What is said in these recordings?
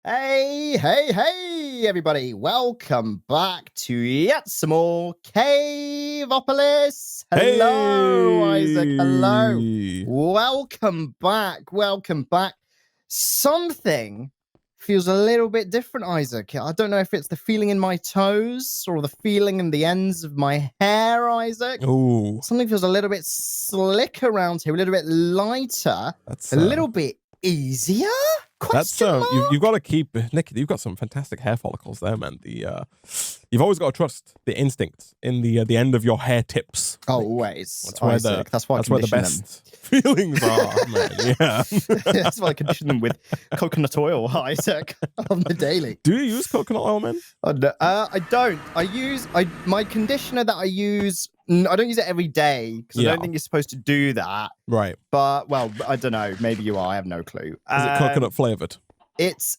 Hey, everybody. Welcome back to yet some more Caveopolis. Hello, Isaac. Hello. Welcome back. Something feels a little bit different, Isaac. I don't know if it's the feeling in my toes or the feeling in the ends of my hair, Isaac. Ooh. Something feels a little bit slick around here, a little bit lighter, a little bit easier. You've got to keep Nick. You've got some fantastic hair follicles there, man. You've always got to trust the instincts in the end of your hair tips. Always. That's where that's where the best feelings are, man. Yeah. That's why I condition them with coconut oil, Isaac, on the daily. Do you use coconut oil, man? No, I don't. My conditioner that I use. I don't use it every day because I don't think you're supposed to do that. Right. But well, I don't know. Maybe you are. I have no clue. Is it coconut flavored? It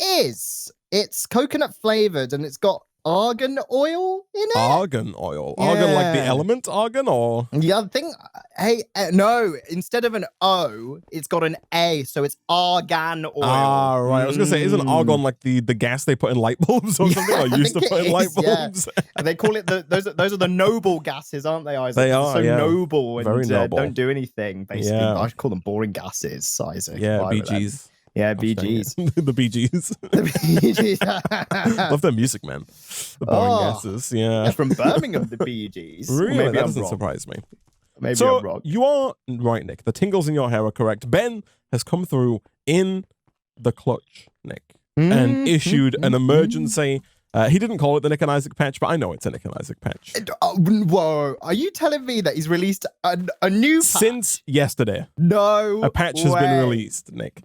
is. It's coconut flavored and it's got argan oil in it. Argan oil. Argan like the element argan, or yeah, I think. Hey, no. Instead of an O, it's got an A, so it's argan oil. Ah, right. I was gonna say, isn't argon like the gas they put in light bulbs or something? Or used to put in light bulbs? Yeah. And they call it those are the noble gases, aren't they, Isaac? They are. They're so noble and very noble. don't do anything. Basically, Yeah. I call them boring gases, Isaac. Yeah, BGs. Yeah, BGs. The BGs. The BGs. Love their music, man. The boring gases. Yeah. They're from Birmingham, the BGs. Really? Maybe that I'm doesn't wrong. surprise me. Maybe I'm wrong. You are right, Nick. The tingles in your hair are correct. Ben has come through in the clutch, Nick, and issued an emergency. He didn't call it the Nick and Isaac patch, but I know it's a Nick and Isaac patch. Whoa. Are you telling me that he's released a new patch? Since yesterday. No. A patch has been released, Nick.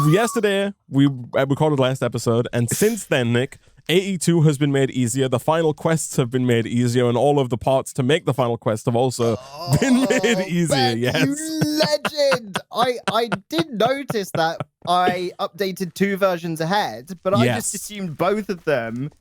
Yesterday, we recorded last episode, and since then, Nick, 82 has been made easier, the final quests have been made easier, and all of the parts to make the final quest have also been made easier. Ben, yes. You legend! I did notice that I updated 2 versions ahead, but I just assumed both of them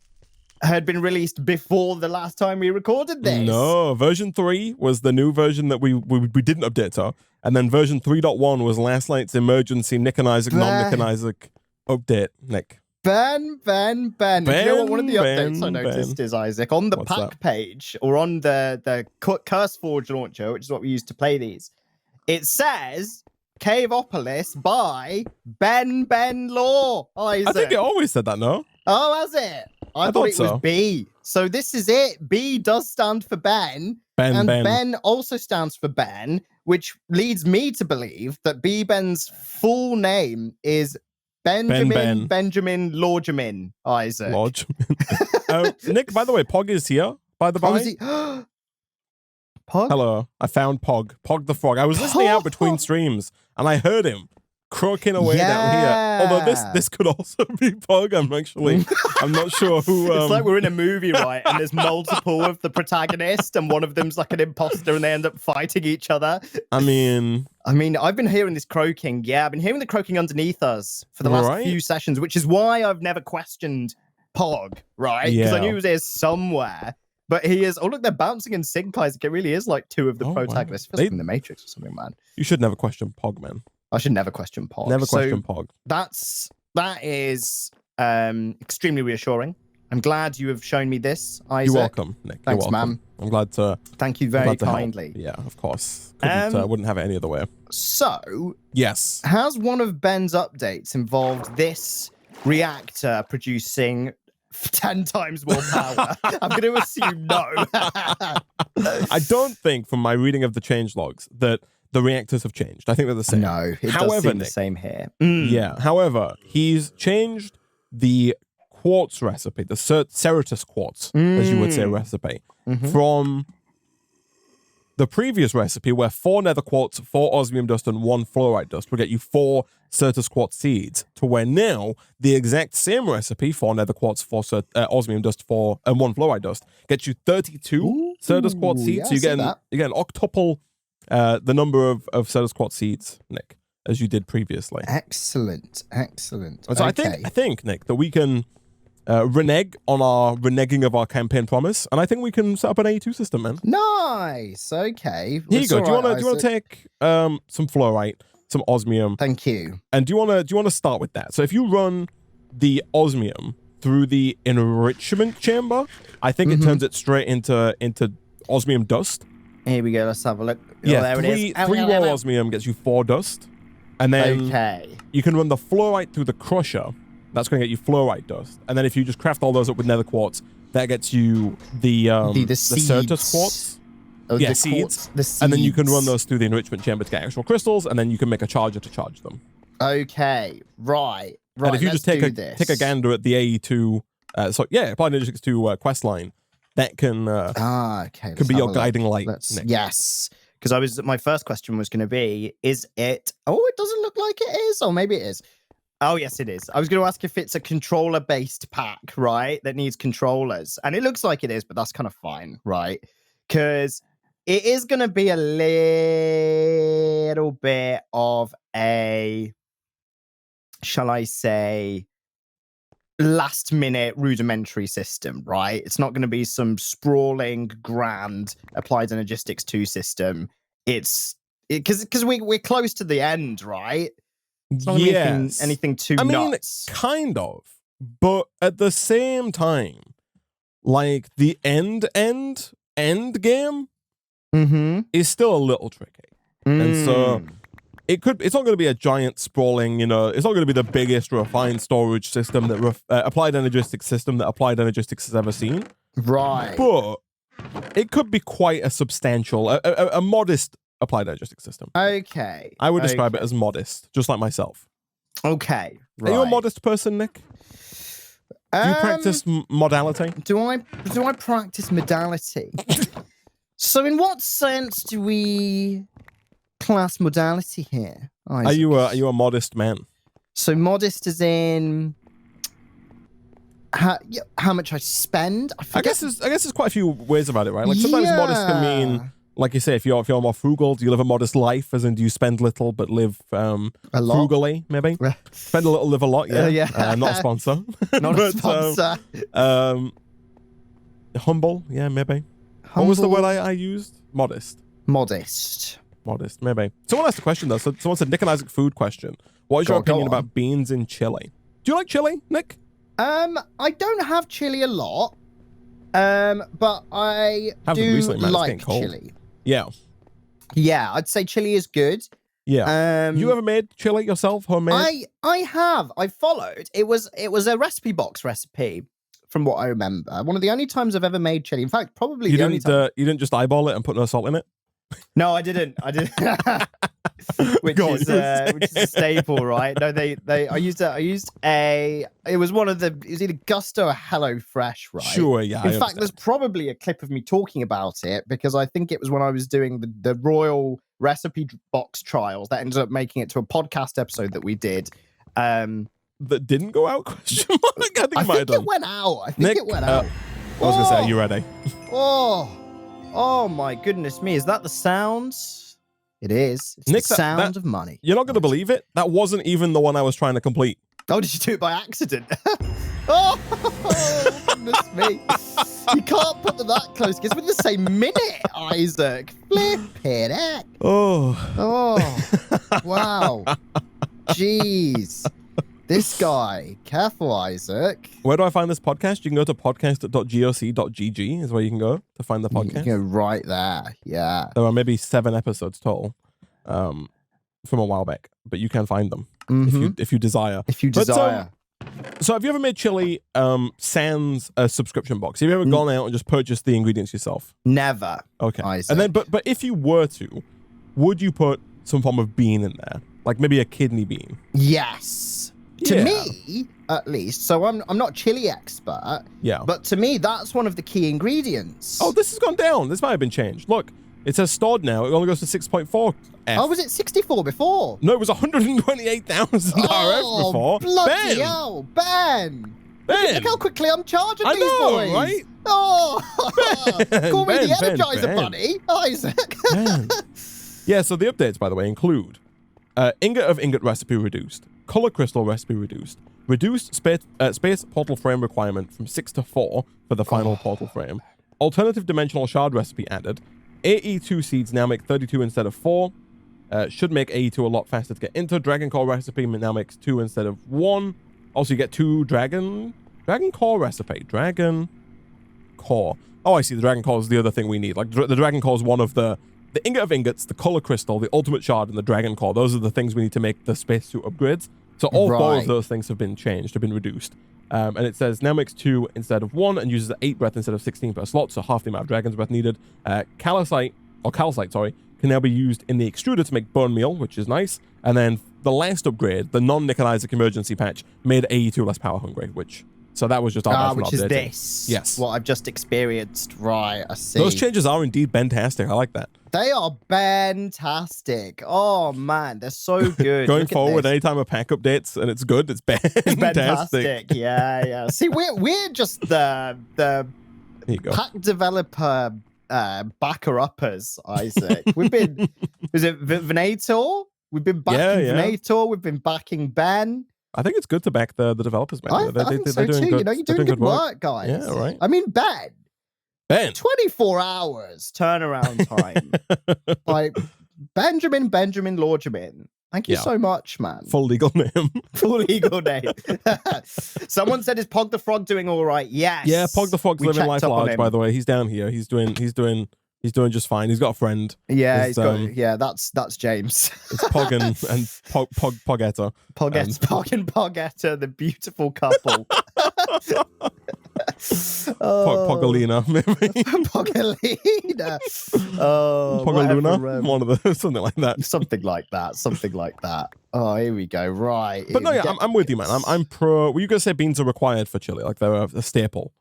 had been released before the last time we recorded this. No, version 3 was the new version that we didn't update to, and then version 3.1 was last night's emergency Nick and Isaac, non-Nick and Isaac update, Nick. Ben. Do you know what one of the updates I noticed is, Isaac? On the pack page, or on the CurseForge launcher, which is what we use to play these, it says Caveopolis by Ben Law, Isaac. I think it always said that, no? Oh, has it? I thought it was B. So this is it. B does stand for Ben. And Ben also stands for Ben, which leads me to believe that Ben's full name is Benjamin Lorgemin, Isaac. Lorgemin. Nick, by the way, Pog is here, by the by. Pog? Hello. I found Pog. Pog the frog. I was listening out between streams, and I heard him croaking away down here. Although this could also be Pog. I'm not sure who. It's like we're in a movie, right? And there's multiple of the protagonists, and one of them's like an imposter, and they end up fighting each other. I mean, I've been hearing this croaking. Yeah, I've been hearing the croaking underneath us for the last few sessions, which is why I've never questioned Pog, right? Because I knew he was here somewhere. But he is. Oh, look, they're bouncing in sync, Isaac. It really is like 2 of the protagonists. Feels like in the Matrix or something, man. You should never question Pog, man. I should never question Pog. Never question Pog. That is extremely reassuring. I'm glad you have shown me this, Isaac. You're welcome, Nick. Thanks, ma'am. I'm glad to. Thank you very kindly. Yeah, of course. Wouldn't have it any other way. So, yes, has one of Ben's updates involved this reactor producing 10 times more power? I'm going to assume no. I don't think, from my reading of the change logs, that the reactors have changed. I think they're the same. No, it does seem the same here. Yeah. However, he's changed the quartz recipe, the Ceratus quartz, as you would say, recipe, from the previous recipe where 4 nether quartz, 4 osmium dust, and 1 fluorite dust will get you 4 Ceratus quartz seeds, to where now the exact same recipe, 4 nether quartz, 4 osmium dust, 4 and 1 fluorite dust, gets you 32 Ceratus quartz seeds. So you get an octuple the number of Ceratus quartz seeds, Nick, as you did previously. Excellent. So I think, Nick, that we can renege on our reneging of our campaign promise, and I think we can set up an A2 system, man. Nice. Okay. Here you go. Do you want to take some fluorite? some osmium. Thank you. And do you want to start with that? So if you run the osmium through the enrichment chamber, I think it turns it straight into osmium dust. Here we go. Let's have a look. Yeah, there it is. Three raw osmium gets you 4 dust. And then you can run the fluorite through the crusher. That's going to get you fluorite dust. And then if you just craft all those up with nether quartz, that gets you the Certus quartz. Oh, yeah, the seeds. The seeds. And then you can run those through the enrichment chamber to get actual crystals, and then you can make a charger to charge them. Okay, right. And if you just take a gander at the AE2, Applied Energics 2 quest line, that can could be your guiding light. Yes, because my first question was going to be, is it? Oh, it doesn't look like it is, or maybe it is. Oh, yes, it is. I was going to ask if it's a controller-based pack, right? That needs controllers, and it looks like it is, but that's kind of fine, right? Because it is going to be a little bit of a, shall I say, last-minute rudimentary system, right? It's not going to be some sprawling, grand Applied Energistics 2 system. It's because we're close to the end, right? It's not anything too nuts. Kind of, but at the same time, like the end game is still a little tricky, and so it's not going to be a giant sprawling, it's not going to be the biggest refined storage system that Applied Energistics system that Applied Energistics has ever seen, right? But it could be quite a substantial, a modest Applied Energistics system. Okay, I would describe it as modest, just like myself. Okay, right. Are you a modest person, Nick? Do you practice modality? Do I practice modality? So in what sense do we class modality here, Isaac? Are you a modest man? So modest as in how much I spend? I guess there's quite a few ways about it, right? Like sometimes modest can mean, like you say, if you're more frugal, do you live a modest life? As in, do you spend little but live a lot? Frugally, maybe? Spend a little, live a lot, yeah. Not a sponsor. Not a sponsor. Humble, yeah, maybe. What was the word I used? Modest. Modest, maybe. Someone asked a question, though. So someone said, Nick and Isaac, food question. What is your opinion about beans in chili? Do you like chili, Nick? I don't have chili a lot, but I do like chili. Yeah. Yeah, I'd say chili is good. Yeah. You ever made chili yourself, homemade? I have. I followed. It was a recipe box recipe, from what I remember. One of the only times I've ever made chili. In fact, probably the only time. You didn't just eyeball it and put no salt in it? No, I didn't. which is a staple, right? No, I used it was either Gusto or Hello Fresh, right? Sure, yeah. In fact, there's probably a clip of me talking about it, because I think it was when I was doing the Royal Recipe Box trials that ended up making it to a podcast episode that we did. That didn't go out? Question mark? I think it went out. I think it went out. I was gonna say, are you ready? Oh my goodness me! Is that the sound? It is. It's Nick, the sound of money. You're not gonna believe it. That wasn't even the one I was trying to complete. Oh, did you do it by accident? oh goodness me! You can't put them that close. It's within the same minute, Isaac. Flipping it. Oh. Wow. Jeez. This guy. Careful, Isaac. Where do I find this podcast? You can go to podcast.goc.gg is where you can go to find the podcast. You can go right there. Yeah. There are maybe 7 episodes total from a while back, but you can find them if you desire. If you desire. So have you ever made chili sans a subscription box? Have you ever gone out and just purchased the ingredients yourself? Never. Okay. Isaac. And then, but if you were to, would you put some form of bean in there? Like maybe a kidney bean? Yes. To me, at least, so I'm not a chili expert, but to me, that's one of the key ingredients. Oh, this has gone down. This might have been changed. Look, it says stored now. It only goes to 6.4 F. Oh, was it 64 before? No, it was 128,000 RF before. Bloody hell, Ben! Look how quickly I'm charging these boys. Right? Oh, call me the Energizer Bunny, Isaac. Yeah, so the updates, by the way, include ingot of ingot recipe reduced, color crystal recipe reduced, reduced space portal frame requirement from 6 to 4 for the final portal frame, alternative dimensional shard recipe added, AE2 seeds now make 32 instead of 4, Should make AE2 a lot faster to get into. Dragon Core recipe now makes 2 instead of 1. Also, you get 2 Dragon Core recipe. Dragon Core. Oh, I see. The Dragon Core is the other thing we need. Like, the Dragon Core is one of the ingot of ingots, the color crystal, the ultimate shard, and the Dragon Core. Those are the things we need to make the spacesuit upgrades. So all 4 of those things have been changed, have been reduced. And it says now makes 2 instead of 1 and uses 8 breath instead of 16 per slot, so half the amount of Dragon's Breath needed. Calcite, can now be used in the extruder to make bone meal, which is nice. And then the last upgrade, the non-Nickel emergency patch, made AE2 less power hungry, so that was just our which is this. Yes. What I've just experienced. Right, I see. Those changes are indeed fantastic. I like that. They are fantastic. Oh, man, they're so good. Going forward, anytime a pack updates and it's good, it's fantastic. Yeah. See, we're just the pack developer backer-uppers, Isaac. We've been, is it Venator? We've been backing Venator. We've been backing Ben. I think it's good to back the developers, man. They're doing good. You know, you're doing good work, guys. Yeah, right. I mean, Ben. 24 hours turnaround time. Like, Benjamin Lorjamin. Thank you so much, man. Full legal name. Full legal name. Someone said, is Pog the Frog doing all right? Yes. Yeah, Pog the Frog's living life large, by the way. He's down here. He's doing just fine. He's got a friend. Yeah, that's James. It's Pog and Pogetta. Pog and Pogetta, the beautiful couple. Pogalina, maybe. Pogalina. Oh, Pogaluna. One of the something like that. Something like that. Oh, here we go. Right. But no, yeah, I'm with you, man. I'm pro. Were you gonna say beans are required for chili? Like they're a staple?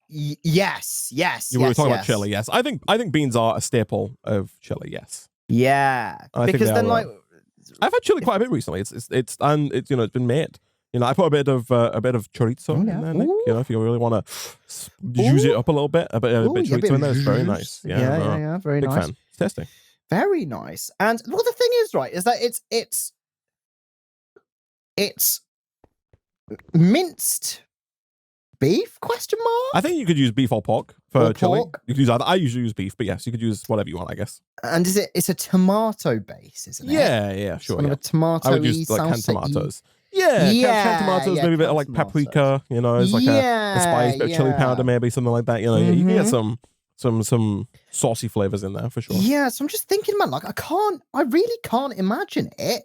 Yes. You were talking about chili. Yes, I think beans are a staple of chili. Yes. Yeah, because then I've had chili quite a bit recently. It's been made. You know, I put a bit of chorizo in there, Nick. You know, if you really want to use it up a little bit, a bit of chorizo in there. It's very nice. Yeah, very big nice. Fan. It's tasty. Very nice. And well, the thing is, right, is that it's minced beef? ? I think you could use beef or pork for chili. You could use either. I usually use beef, but yes, you could use whatever you want, I guess. And it's a tomato base, isn't it? Yeah, sure. Kind of a tomato. I would use like canned tomatoes. Canned tomatoes, maybe a bit of like paprika, you know, it's like a spice, bit of chili powder, maybe something like that. You know, you can get some saucy flavors in there for sure. Yeah, so I'm just thinking, man, like I really can't imagine it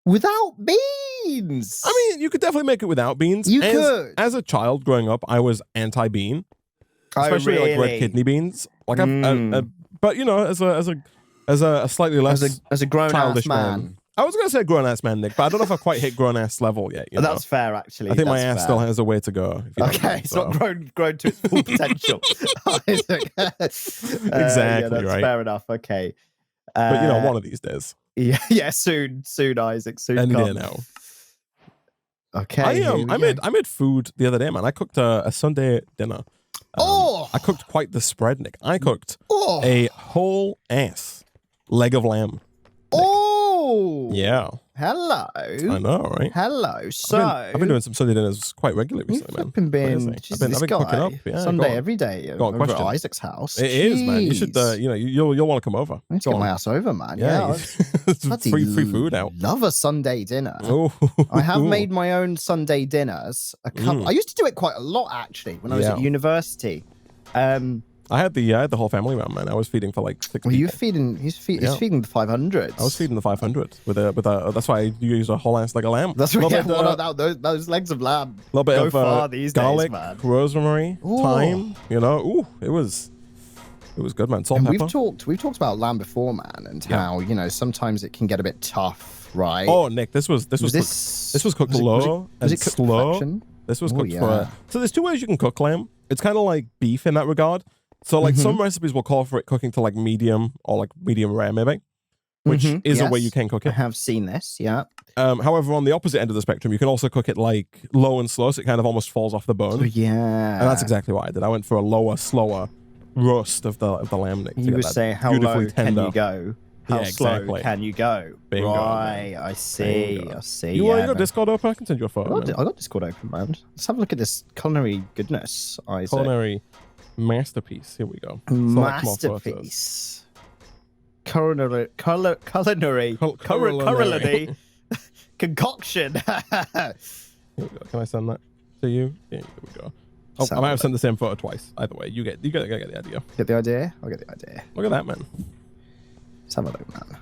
without beans. I mean, you could definitely make it without beans. You could. As a child growing up, I was anti-bean, especially like red kidney beans. Like, but you know, as a slightly less as a grown ass man. I was going to say grown-ass man, Nick, but I don't know if I've quite hit grown-ass level yet. That's fair, actually. I think my ass still has a way to go. Okay, it's not grown to its full potential. Exactly, right. Fair enough, okay. But, you know, one of these days. Yeah, soon, Isaac, soon Any come. day now. Okay, I made food the other day, man. I cooked a Sunday dinner. I cooked quite the spread, Nick. I cooked a whole ass leg of lamb. Yeah. Hello. I know, right? Hello. So I've been doing some Sunday dinners quite regularly recently, man. I've been cooking up Sunday every day over at Isaac's house. It is, man. You should, you'll want to come over. Let's get my ass over, man. Yeah. free food out. Love a Sunday dinner. Oh. I have made my own Sunday dinners. I used to do it quite a lot actually when I was at university. I had the whole family around, man. I was feeding for like 6 people. He's feeding the 500s. I was feeding the 500 with a. That's why you use a whole ass like a lamb. That's right. Those legs of lamb. A little bit go of far these garlic, days, man. rosemary, thyme. You know, it was good, man. Salt, pepper. We've talked about lamb before, man, and how sometimes it can get a bit tough, right? Oh, Nick, this was cooked low and slow. This was cooked for. So there's 2 ways you can cook lamb. It's kind of like beef in that regard. So like some recipes will call for it cooking to like medium or like medium rare maybe, which is a way you can cook it. I have seen this, yeah. However, on the opposite end of the spectrum, you can also cook it like low and slow, so it kind of almost falls off the bone. Yeah. And that's exactly what I did. I went for a lower, slower roast of the lamb. Nick, you were saying how low can you go? How slow can you go? Bingo, right, man. I see. You want your Discord open? I can send you a photo. I got Discord open, man. Let's have a look at this culinary goodness, Isaac. Culinary masterpiece. Here we go. Masterpiece. culinary concoction. Here we go. Can I send that to you? Yeah, here we go. Oh, I might have sent the same photo twice. Either way, you get the idea. Get the idea? I'll get the idea. Look at that, man. Let's have a look, man.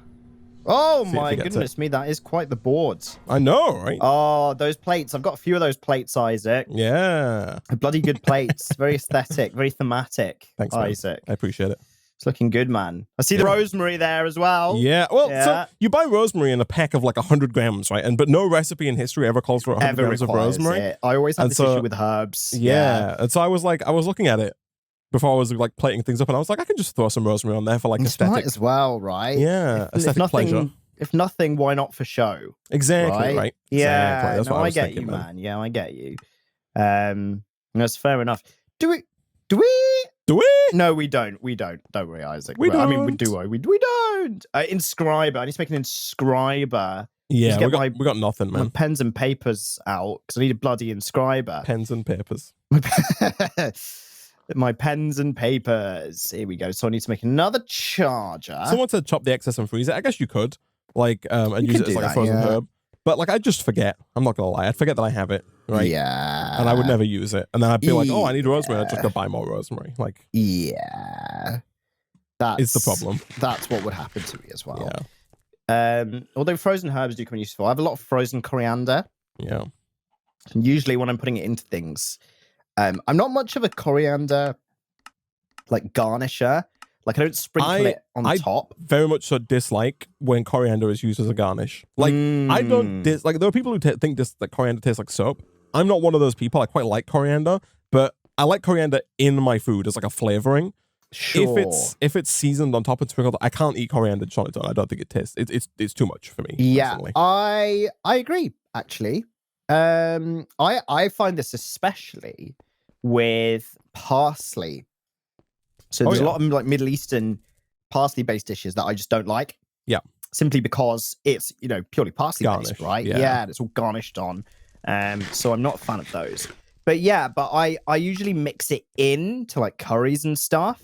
Oh my goodness me, that is quite the board. I know, right? Oh, those plates. I've got a few of those plates, Isaac. Yeah. Bloody good plates. Very aesthetic, very thematic. Thanks, Isaac. Man. I appreciate it. It's looking good, man. I see the rosemary there as well. Yeah. Well, so you buy rosemary in a pack of like 100 grams, right? But no recipe in history ever calls for 100 grams of rosemary. I always have this issue with herbs. Yeah. And so I was looking at it before I was like plating things up, and I was like, I can just throw some rosemary on there for like aesthetic. Might as well, right? Yeah. Aesthetic pleasure. If nothing, why not for show? Exactly, right? Yeah. Exactly. That's what I was get thinking, you, man. Yeah, I get you. That's fair enough. Do we? No, we don't. Don't worry, Isaac. I mean, we do. We don't. Inscriber. I need to make an inscriber. Yeah, we got nothing, man. My pens and papers out because I need a bloody inscriber. Pens and papers. My pens and papers. Here we go. So I need to make another charger. Someone said chop the excess and freeze it. I guess you could, and use it as like a frozen herb. But like, I just forget. I'm not gonna lie. I'd forget that I have it, right? Yeah. And I would never use it. And then I'd be like, oh, I need rosemary. I'd just go buy more rosemary. Like, yeah, that's the problem. That's what would happen to me as well. Yeah. Although frozen herbs do come in useful. I have a lot of frozen coriander. Yeah. And usually when I'm putting it into things, I'm not much of a coriander like garnisher. Like I don't sprinkle it on top. Very much so dislike when coriander is used as a garnish. Like I don't like there are people who think that coriander tastes like soap. I'm not one of those people. I quite like coriander, but I like coriander in my food as like a flavoring. Sure. If it's seasoned on top and sprinkled, I can't eat coriander on its own. I don't think it tastes. It's too much for me. Yeah, personally. I agree. Actually, I find this especially with parsley. So there's a lot of like Middle Eastern parsley-based dishes that I just don't like. Yeah, simply because it's purely parsley-based, right? Yeah, and it's all garnished on. So I'm not a fan of those. But I usually mix it into like curries and stuff.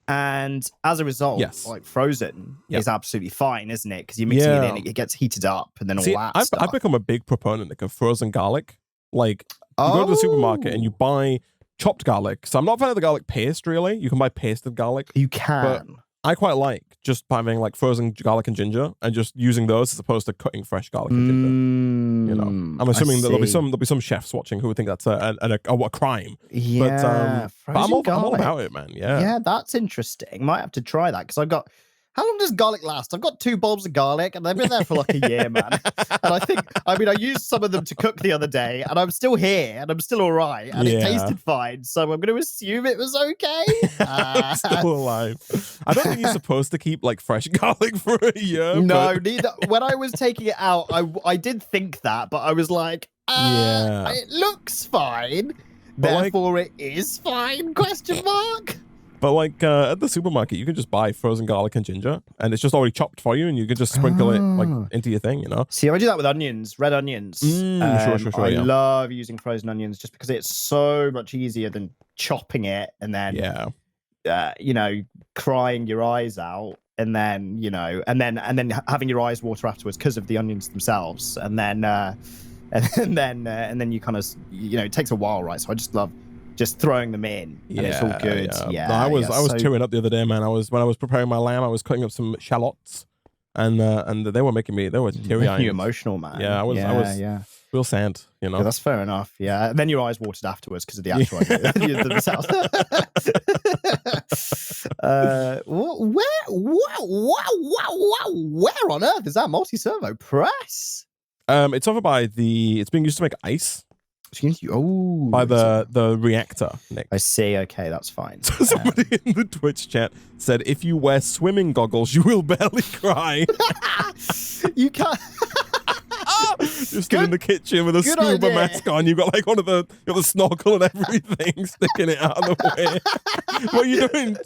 And as a result, like frozen is absolutely fine, isn't it? Because you're mixing it in, it gets heated up, and then all that stuff. I've become a big proponent of frozen garlic. Like, you go to the supermarket and you buy chopped garlic. So I'm not a fan of the garlic paste, really. You can buy pasted garlic. You can. But I quite like just having like frozen garlic and ginger and just using those as opposed to cutting fresh garlic and ginger. I'm assuming that there'll be some chefs watching who would think that's a crime. Yeah, but I'm all about it, man. Yeah, that's interesting. Might have to try that because I've got. How long does garlic last? I've got 2 bulbs of garlic and they've been there for like a year, man. And I used some of them to cook the other day and I'm still here and I'm still all right and it tasted fine. So I'm going to assume it was okay. Still alive. I don't think you're supposed to keep like fresh garlic for a year. No, neither. When I was taking it out, I did think that, but I was like, it looks fine. Therefore it is fine, question mark. But like at the supermarket, you can just buy frozen garlic and ginger, and it's just already chopped for you, and you can just sprinkle it like into your thing, See, I do that with onions, red onions. Sure. I love using frozen onions just because it's so much easier than chopping it and then, crying your eyes out, and then and then having your eyes water afterwards because of the onions themselves, and then you kind of it takes a while, right? So I just love just throwing them in, and it's all good. Yeah, no, I was tearing up the other day, man. When I was preparing my lamb, I was cutting up some shallots, and they were teary-eyed. You emotional, man. Yeah, I was real sad. Yeah, that's fair enough. Yeah, and then your eyes watered afterwards because of the actual themselves. Where on earth is that multi-servo press? It's over by it's being used to make ice. By the reactor, Nick. I see. Okay, that's fine. So somebody in the Twitch chat said, if you wear swimming goggles, you will barely cry. You can't. You're still in the kitchen with a scuba mask on. You've got like you got the snorkel and everything sticking it out of the way. What are you doing?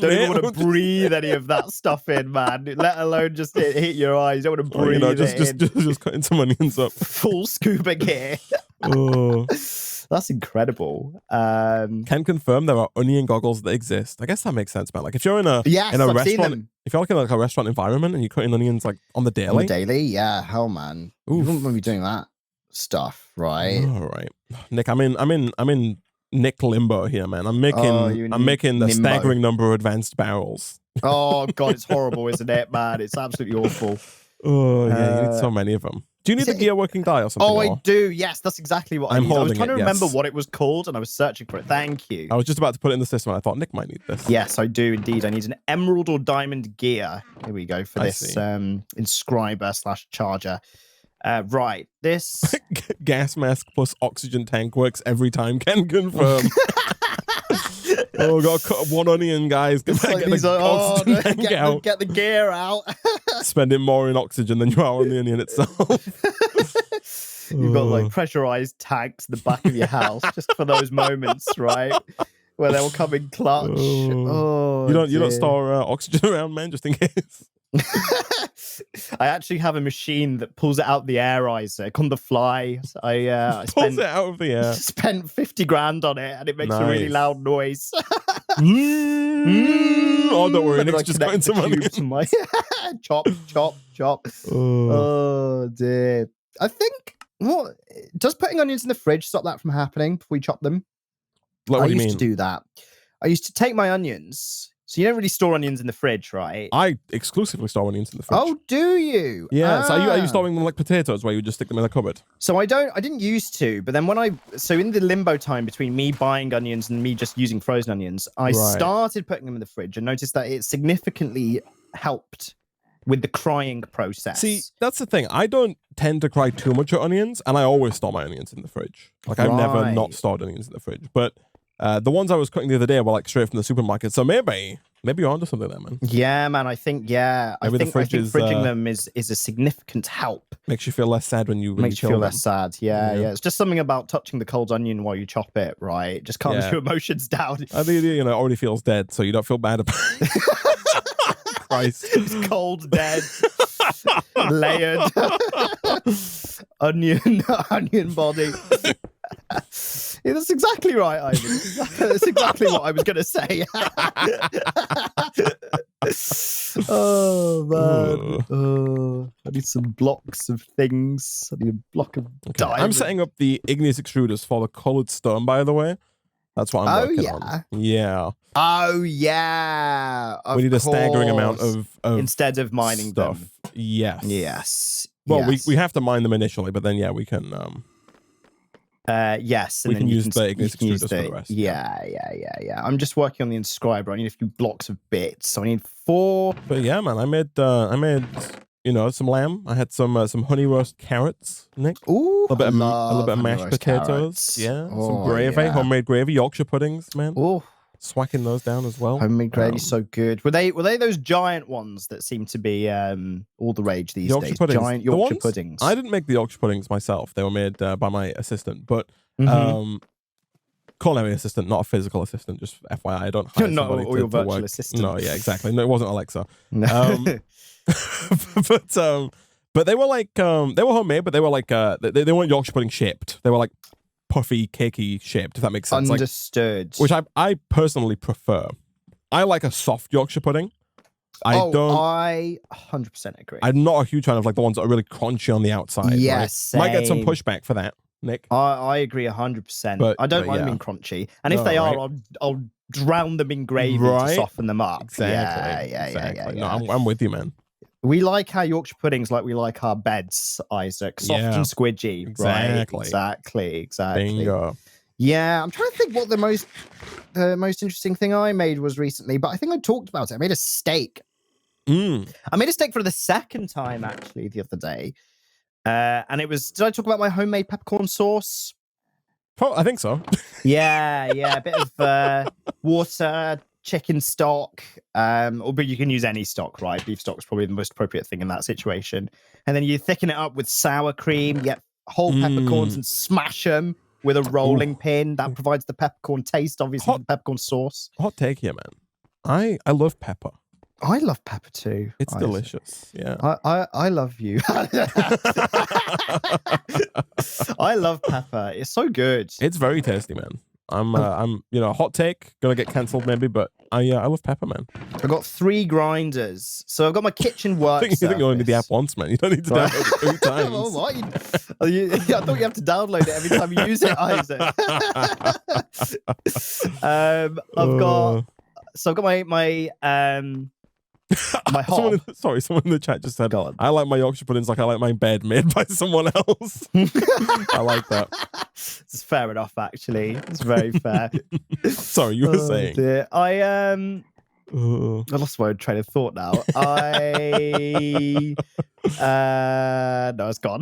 Don't even want to breathe any of that stuff in, man. Let alone just hit your eyes. You don't want to breathe just cutting some onions up. Full scuba gear. Oh. That's incredible. Can confirm there are onion goggles that exist. I guess that makes sense, man. Like if you're in a I've restaurant, if you're like in like a restaurant environment and you're cutting onions like on the daily, yeah, hell man, you wouldn't want to be doing that stuff, right? All right, Nick, I'm in Nick limbo here, man. I'm making the staggering number of advanced barrels. Oh god, it's horrible, isn't it, man? It's absolutely awful. Oh yeah, you need so many of them. Do you need the gear working die or something? Oh, I do. Yes, that's exactly what I need. I was trying to remember yes. what it was called, and I was searching for it. Thank you. I was just about to put it in the system, and I thought Nick might need this. Yes, I do indeed. I need an emerald or diamond gear. Here we go for this inscriber/charger. Right, this gas mask plus oxygen tank works every time. Can confirm. Oh, got to cut one onion, guys. Get the gear out. Spending more in oxygen than you are on the onion itself. You've got like pressurized tanks in the back of your house just for those moments, right? Where they'll come in clutch. You don't store oxygen around, man, just in case. I actually have a machine that pulls it out the air, Isaac, on the fly. I pulls it out of the air. Spent 50 grand on it, and it makes a really loud noise. Oh, don't worry, Nick's just putting some money to my chop. Oh dear. I think does putting onions in the fridge stop that from happening before we chop them? Like, I used to do that. I used to take my onions. So you don't really store onions in the fridge, right? I exclusively store onions in the fridge. Oh, do you? Yeah. So are you storing them like potatoes, where you just stick them in a cupboard? So I didn't used to, but then in the limbo time between me buying onions and me just using frozen onions, I started putting them in the fridge and noticed that it significantly helped with the crying process. See, that's the thing. I don't tend to cry too much at onions, and I always store my onions in the fridge. Like I've never not stored onions in the fridge, but. The ones I was cooking the other day were like straight from the supermarket, so maybe you're onto something there, man. Yeah, man. I think fridging them is a significant help. Makes you feel less sad when you feel less sad. Yeah. It's just something about touching the cold onion while you chop it, right? It just calms your emotions down. I think it already feels dead, so you don't feel bad about it. Christ, it's cold, dead, layered onion body. Yeah, that's exactly right, Ivan. That's exactly what I was going to say. Oh, man. I need some blocks of things. I need a block of diamond. I'm setting up the igneous extruders for the colored stone, by the way. That's what I'm working on. Yeah. Oh, yeah. We need a staggering amount of instead of mining stuff. Them. Yes. Well, we have to mine them initially, but then, we can... yes, and we can use the igneous extruders for the rest. Yeah. I'm just working on the inscriber. I need a few blocks of bits, so I need 4. But yeah, man, I made some lamb. I had some honey roast carrots, Nick. Ooh, a little bit of mashed potatoes. Carrots. Yeah, some gravy, homemade gravy, Yorkshire puddings, man. Ooh. Swacking those down as well. Homemade gravy, so good. Were they those giant ones that seem to be all the rage these days? Puddings. Giant Yorkshire puddings. I didn't make the Yorkshire puddings myself. They were made by my assistant, but culinary assistant, not a physical assistant. Just FYI, I don't hire somebody or your virtual work. assistant. No, yeah, exactly. No, it wasn't Alexa. No. But they were like they were homemade, but they were like they weren't Yorkshire pudding shaped. They were like puffy, cakey shaped, if that makes sense. Understood. Which I personally prefer. I like a soft Yorkshire pudding. I 100% agree. I'm not a huge fan of like the ones that are really crunchy on the outside. Yes, right? Might get some pushback for that, Nick. I agree 100%. I don't mind them being crunchy. And if they are, I'll drown them in gravy to soften them up. Exactly. Yeah. No, I'm with you, man. We like our Yorkshire puddings like we like our beds, Isaac. Soft and squidgy. Exactly. Right? Exactly. Bingo. Yeah, I'm trying to think what the most interesting thing I made was recently, but I think I talked about it. I made a steak. I made a steak for the second time, actually, the other day. And it was, did I talk about my homemade peppercorn sauce? I think so. Yeah. A bit of water, chicken stock, but you can use any stock, right? Beef stock is probably the most appropriate thing in that situation. And then you thicken it up with sour cream, get whole peppercorns and smash them with a rolling pin. That provides the peppercorn taste, obviously, the peppercorn sauce. Hot take here, man. I love pepper. I love pepper too. It's delicious. Yeah. I love you. I love pepper. It's so good. It's very tasty, man. I'm hot take, gonna get cancelled maybe, but I love pepper, man. I've got 3 grinders. So I've got my kitchen work. You think you only need the app once, man. You don't need to download it 3 times. Well, what? I thought you have to download it every time you use it, Isaac. I've got my hob. Someone in the chat just said, I like my Yorkshire puddings like I like my bed made by someone else. I like that. It's fair enough, actually. It's very fair. Sorry, you were saying. Dear. I lost my train of thought now. No, it's gone.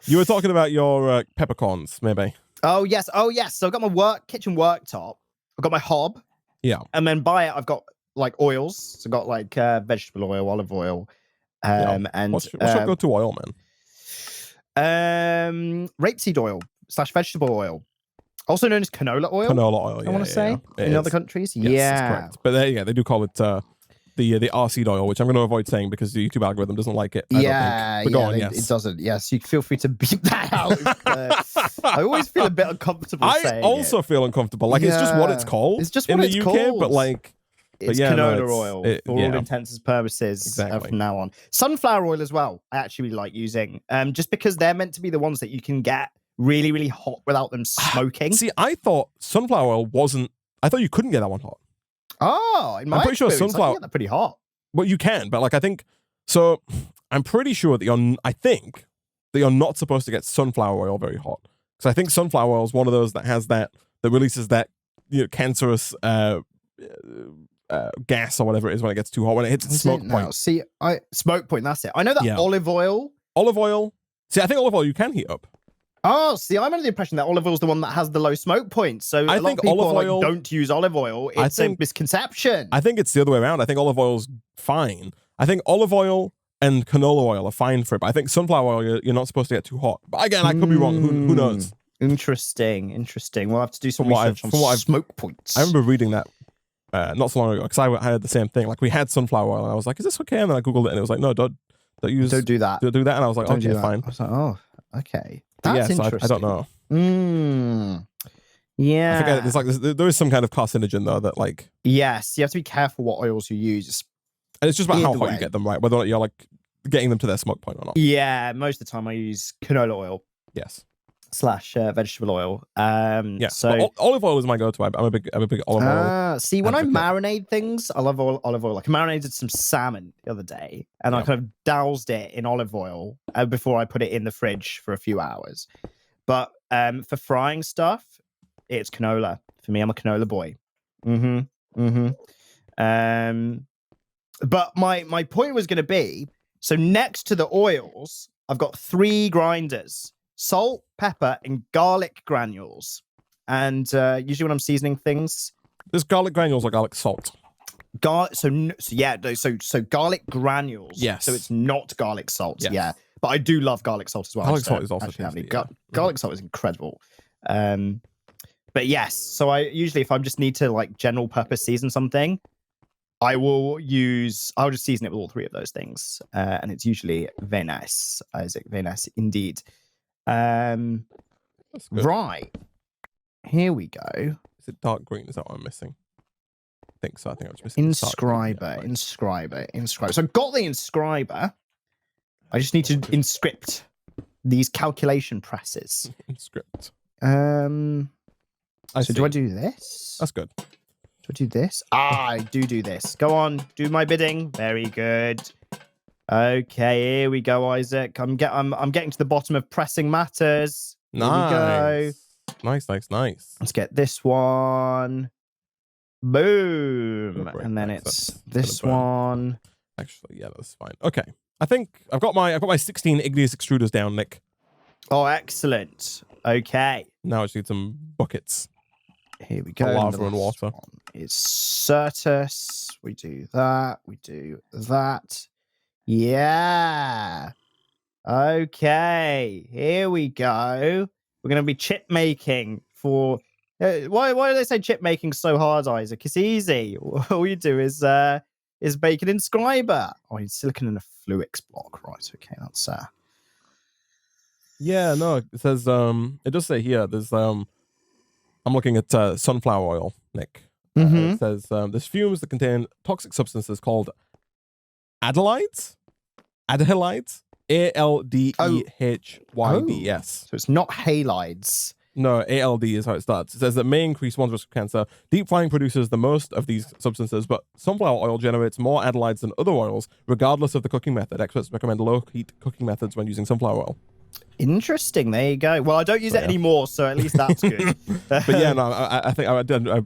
You were talking about your peppercorns, maybe. Oh yes. So I've got my kitchen worktop. I've got my hob. Yeah. And then by it, I've got like oils. So I've got like vegetable oil, olive oil, and what's your go-to oil, man? Rapeseed oil / vegetable oil, also known as canola oil. Canola oil, I want to say in other countries. Yes, that's correct. But they do call it the RC oil, which I'm going to avoid saying because the YouTube algorithm doesn't like it. It doesn't. Yes, you feel free to beep that out. I always feel a bit uncomfortable saying it. I also feel uncomfortable. Like, it's just what it's called. It's just what it's in the called. UK, but like... It's canola oil for all intents and purposes from now on. Sunflower oil as well, I actually like using, just because they're meant to be the ones that you can get really, really hot without them smoking. See, I thought sunflower oil wasn't... I thought you couldn't get that one hot. Oh, in my experience, sure sunflower... I get that pretty hot. Well, you can, but like I think... So, I'm pretty sure that you're not supposed to get sunflower oil very hot. Because I think sunflower oil is one of those that releases that cancerous... gas or whatever it is when it gets too hot, when it hits the smoke point. See, smoke point, that's it. I know that olive oil. See, I think olive oil you can heat up. Oh, see, I'm under the impression that olive oil is the one that has the low smoke point. So a lot of people don't use olive oil. It's a misconception. I think it's the other way around. I think olive oil's fine. I think olive oil and canola oil are fine for it, but I think sunflower oil you're not supposed to get too hot. But again, I could be wrong. Who knows? Interesting. We'll have to do some research on smoke points. I remember reading that not so long ago, because I had the same thing. Like, we had sunflower oil, and I was like, "Is this okay?" And then I googled it, and it was like, "No, don't do that. Don't do that." And I was like, "Okay, fine." I was like, "Oh, okay, that's interesting." I don't know. Yeah, I forget. There's like there is some kind of carcinogen though that like. Yes, you have to be careful what oils you use, and it's just about how hot you get them, right? Whether or not you're like getting them to their smoke point or not. Yeah, most of the time I use canola oil. Yes. / vegetable oil. So olive oil is my go-to. I'm a big olive oil. See, when I marinate things, I love olive oil. Like, I marinated some salmon the other day, and I kind of doused it in olive oil before I put it in the fridge for a few hours. But for frying stuff, it's canola. For me, I'm a canola boy. But my point was going to be, so next to the oils, I've got 3 grinders. Salt, pepper, and garlic granules. And usually when I'm seasoning things... There's garlic granules or garlic salt? So garlic granules. Yes. So it's not garlic salt. Yes. Yeah. But I do love garlic salt as well. Garlic salt is also tasty. Garlic salt is incredible. But yes, so I usually, if I just need to like general purpose season something, I'll just season it with all 3 of those things. And it's usually very nice, Isaac. Very nice indeed. Right. Here we go. Is it dark green? Is that what I'm missing? I think so. I think I was missing Inscriber. So I've got the inscriber. I just need to inscript these calculation presses. Inscript. Do I do this? That's good. Do I do this? I do this. Go on, do my bidding. Very good. Okay, here we go, Isaac. I'm getting to the bottom of pressing matters. Nice. Nice. Let's get this one. Boom. And then it's this one. Actually, yeah, that's fine. Okay. I think I've got my 16 igneous extruders down, Nick. Oh, excellent. Okay. Now I just need some buckets. Here we go. Lava and water. It's Certus. We do that. Yeah. Okay. Here we go. We're going to be chip making for... why do they say chip making so hard, Isaac? It's easy. All you do is is bacon inscriber. Oh, I need silicon and a fluix block. Right, okay, that's Yeah, no, it says it does say here there's I'm looking at sunflower oil, Nick. It says there's fumes that contain toxic substances called aldehlides. Aldehlides. ALDEHYDS. So it's not halides. No, ALD is how it starts. It says that may increase one's risk of cancer. Deep frying produces the most of these substances, but sunflower oil generates more aldehlides than other oils, regardless of the cooking method. Experts recommend low-heat cooking methods when using sunflower oil. Interesting. There you go. Well, I don't use it anymore, so at least that's good. But yeah, no, I think I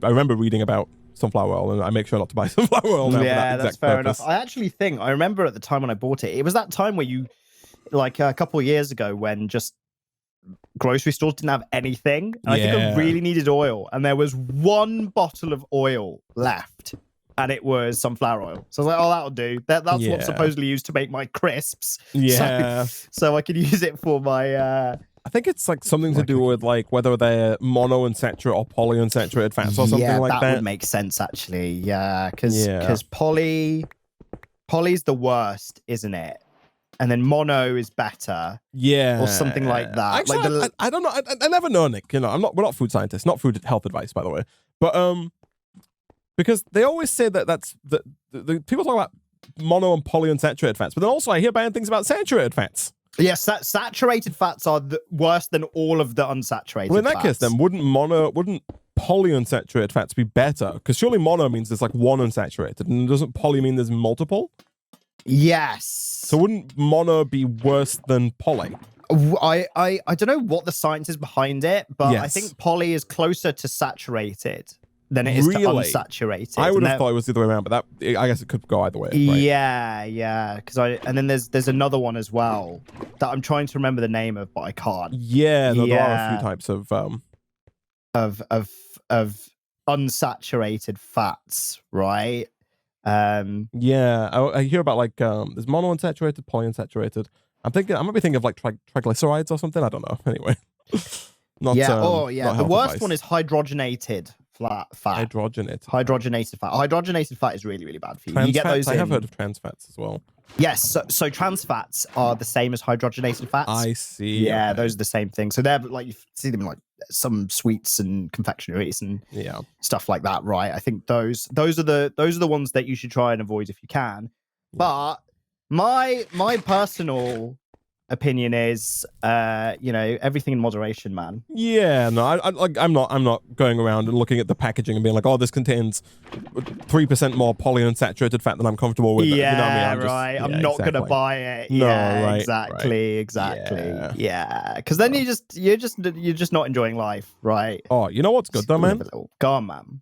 remember reading about sunflower oil, and I make sure not to buy sunflower oil now. Yeah, for that that's fair purpose. enough. I actually think I remember at the time when I bought it, it was that time where you, like a couple of years ago, when just grocery stores didn't have anything, and I think I really needed oil, and there was one bottle of oil left, and it was sunflower oil. So I was like, oh, that'll do. That's what's supposedly used to make my crisps. Yeah. So I could use it for my I think it's like something to do with like whether they're monounsaturated or polyunsaturated fats or something like that. That would make sense actually. Yeah, because poly's the worst, isn't it? And then mono is better. Yeah. Or something like that. Actually, like I don't know. I never know, Nick. You know, we're not food scientists, not food health advice, by the way. But because they always say that the people talk about mono and polyunsaturated fats, but then also I hear bad things about saturated fats. Yes, saturated fats are worse than all of the unsaturated Well, in that fats. case, then wouldn't polyunsaturated fats be better? Because surely mono means there's like one unsaturated, and doesn't poly mean there's multiple? Yes. So wouldn't mono be worse than poly? I don't know what the science is behind it, but I think poly is closer to saturated than it is to unsaturated. I would have thought it was the other way around, but that I guess it could go either way. Right? Yeah. And then there's another one as well that I'm trying to remember the name of, but I can't. Yeah, there are a few types of unsaturated fats, right? Yeah, I hear about like there's monounsaturated, polyunsaturated. I might be thinking of like triglycerides or something. I don't know. Anyway, not the worst one is hydrogenated fat. Hydrogenated fat. Hydrogenated fat is really, really bad for you. Trans you get fats, those. I have heard of trans fats as well. Yes, so trans fats are the same as hydrogenated fats. I see. Yeah, okay. Those are the same thing. So they're like, you see them in like some sweets and confectioneries and stuff like that, right? I think those are the ones that you should try and avoid if you can. But my personal opinion is everything in moderation, man. Yeah, no, I'm not going around and looking at the packaging and being like, oh, this contains 3% more polyunsaturated fat than I'm comfortable with. Yeah, you know what I mean? I'm not gonna buy it. No, yeah, right, exactly. Yeah, because then you're just not enjoying life, right? Oh, you know what's good though, man? Go on, man.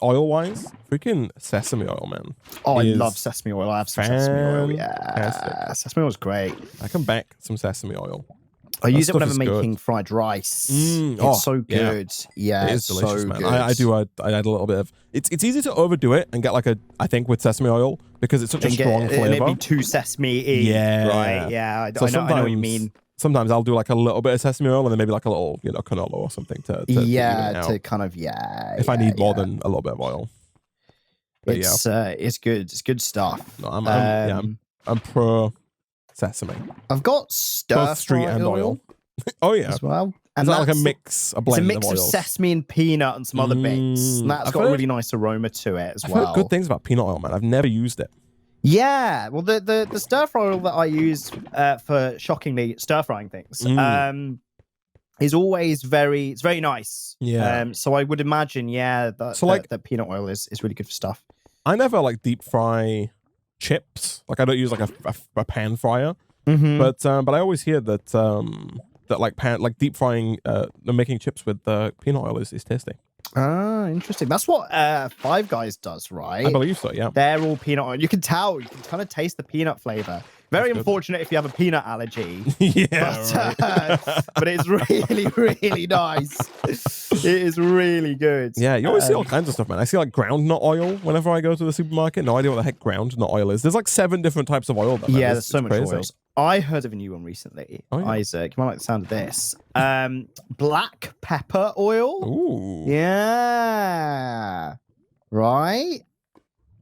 Oil wise, freaking sesame oil, man. Oh, I love sesame oil. I have some sesame oil. Yeah, sesame oil is great. I can back some sesame oil. I use it whenever making fried rice. It's so good. Yeah, it is delicious, so man. Good. I add a little bit of. It's easy to overdo it and get like I think with sesame oil because it's such a strong flavor. And it'd be too sesame-y. Yeah, right. Yeah, I know what you mean. Sometimes I'll do like a little bit of sesame oil and then maybe like a little, canola or something to kind of if I need more than a little bit of oil. But it's good. It's good stuff. No, I'm pro sesame. I've got stir street and oil. Oh yeah, as well. And that's like a blend of sesame and peanut and some other bits, and that's got a really nice aroma to it as well. I've heard good things about peanut oil, man. I've never used it. Yeah, well, the stir fry oil that I use for shockingly stir frying things is always very nice. Yeah. So I would imagine, that peanut oil is really good for stuff. I never like deep fry chips. Like I don't use like a pan fryer. But I always hear that that deep frying making chips with peanut oil is tasty. Ah, interesting. That's what Five Guys does, right? I believe so, yeah. They're all peanut oil. You can tell. You can kind of taste the peanut flavor. Very unfortunate if you have a peanut allergy. But it's really, really nice. It is really good. Yeah, you always see all kinds of stuff, man. I see like groundnut oil whenever I go to the supermarket. No idea what the heck groundnut oil is. There's like 7 different types of oil. There's so much oils. I heard of a new one recently. Oh, yeah. Isaac, you might like the sound of this. Black pepper oil. Ooh. Yeah. Right?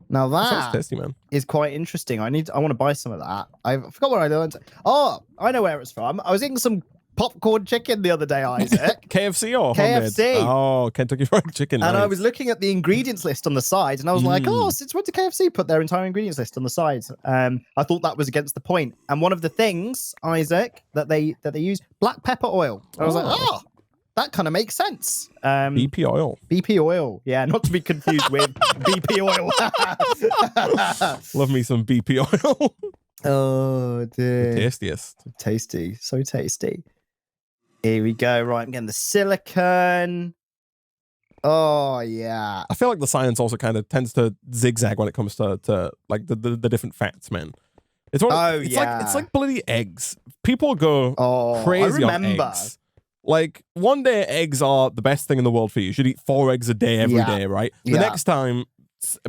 Now That sounds that tasty, man. is quite interesting. I want to buy some of that. I forgot where I learned. Oh, I know where it's from. I was eating some popcorn chicken the other day, Isaac. KFC or KFC. Homemade? Oh, Kentucky Fried Chicken. And nice. I was looking at the ingredients list on the side, and I was like, oh, since when did KFC put their entire ingredients list on the side? I thought that was against the point. And one of the things, Isaac, that they use, black pepper oil. And I was like, oh, that kind of makes sense. BP oil. BP oil. Yeah, not to be confused with BP oil. Love me some BP oil. Oh, dear. The tastiest. Tasty. So tasty. Here we go. Right, I'm getting the silicone. Oh, yeah. I feel like the science also kind of tends to zigzag when it comes to like the different fats, man. It's like bloody eggs. People go crazy on eggs. Like, one day eggs are the best thing in the world for you. You should eat 4 eggs a day every day, right? The next time,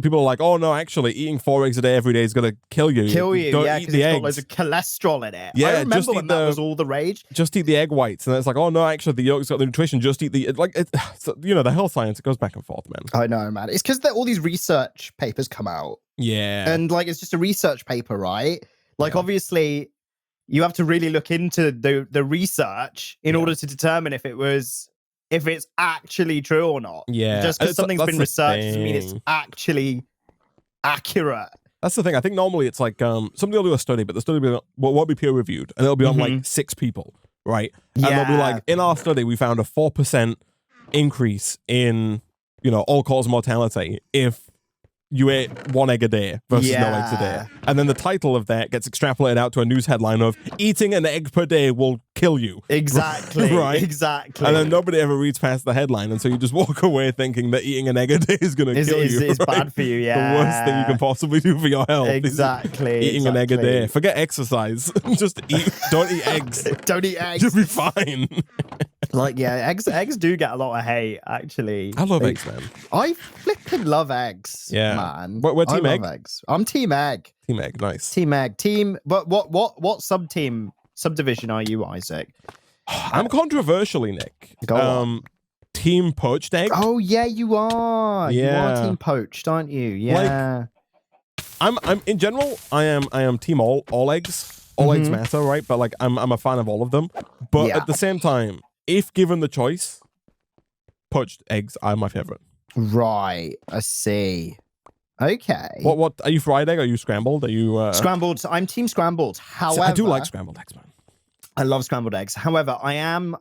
people are like, oh no, actually, eating 4 eggs a day every day is going to kill you. Don't eat the eggs. It's got loads of cholesterol in it. Yeah, I remember when that was all the rage. Just eat the egg whites. And it's like, oh no, actually, the yolk's got the nutrition. Just eat the... the health science, it goes back and forth, man. I know, man. It's because all these research papers come out. Yeah. And, like, it's just a research paper, right? Like, obviously... You have to really look into the research in order to determine if it's actually true or not. Yeah. Just because something's been researched doesn't mean it's actually accurate. That's the thing. I think normally it's like somebody will do a study, but the study won't be peer reviewed, and it'll be on like 6 people, right? And they'll be like, in our study, we found a 4% increase in all-cause mortality if you ate 1 egg a day versus no eggs a day. And then the title of that gets extrapolated out to a news headline of eating an egg per day will kill you. Exactly. Right? Exactly. And then nobody ever reads past the headline. And so you just walk away thinking that eating an egg a day is going to kill you. It's right? bad for you, yeah. The worst thing you can possibly do for your health. Exactly. Eating an egg a day. Forget exercise. Just don't eat eggs. Don't eat eggs. You'll be fine. Like, yeah, eggs do get a lot of hate, actually. I love eggs, man. I flipping love eggs, man. We're team egg? Eggs. I'm team egg. Team egg, nice. Team egg. What subdivision are you, Isaac? I'm controversially, Nick. Team poached egg. Oh, yeah, you are. Yeah. You are team poached, aren't you? Yeah. I'm in general, I am team all eggs. All eggs matter, right? But like I'm a fan of all of them. But at the same time, if given the choice, poached eggs are my favorite. Right. I see. Okay. What are you, fried egg? Are you scrambled? Are you scrambled? I'm team scrambled. However, I do like scrambled eggs, man. I love scrambled eggs. However, I am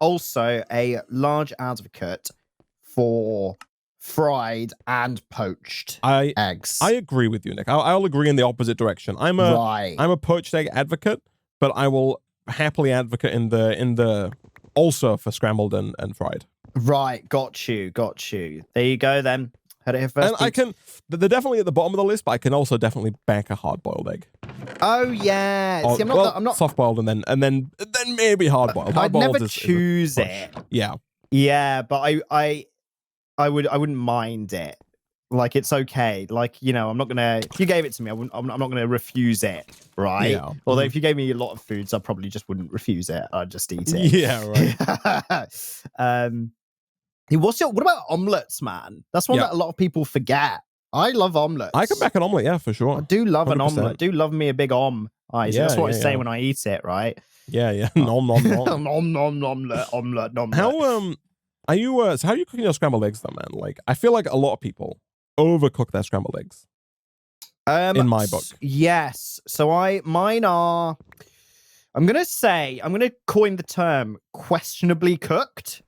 also a large advocate for fried and poached eggs. I agree with you, Nick. I'll agree in the opposite direction. I'm a poached egg advocate, but I will happily advocate in the also for scrambled and fried. Right, got you. There you go then. Heard it here first. And they're definitely at the bottom of the list, but I can also definitely back a hard-boiled egg. Oh yeah. See, I'm not soft-boiled and then maybe hard-boiled. I'd never choose it. Yeah. Yeah, but I wouldn't mind it. Like, it's okay. Like, I'm not gonna. If you gave it to me, I'm not gonna refuse it, right? Yeah. Although if you gave me a lot of foods, I probably just wouldn't refuse it. I'd just eat it. Yeah, right. What about omelets, man? That's one that a lot of people forget. I love omelets. I can back an omelet, yeah, for sure. I do love 100%. An omelet. I do love me a big Isaac. That's what I say when I eat it, right? Yeah. Nom nom nom. Nom nom omelet. How are you? So how are you cooking your scrambled eggs, though, man? Like, I feel like a lot of people overcook their scrambled eggs. In my book, yes. So mine are. I'm gonna coin the term questionably cooked.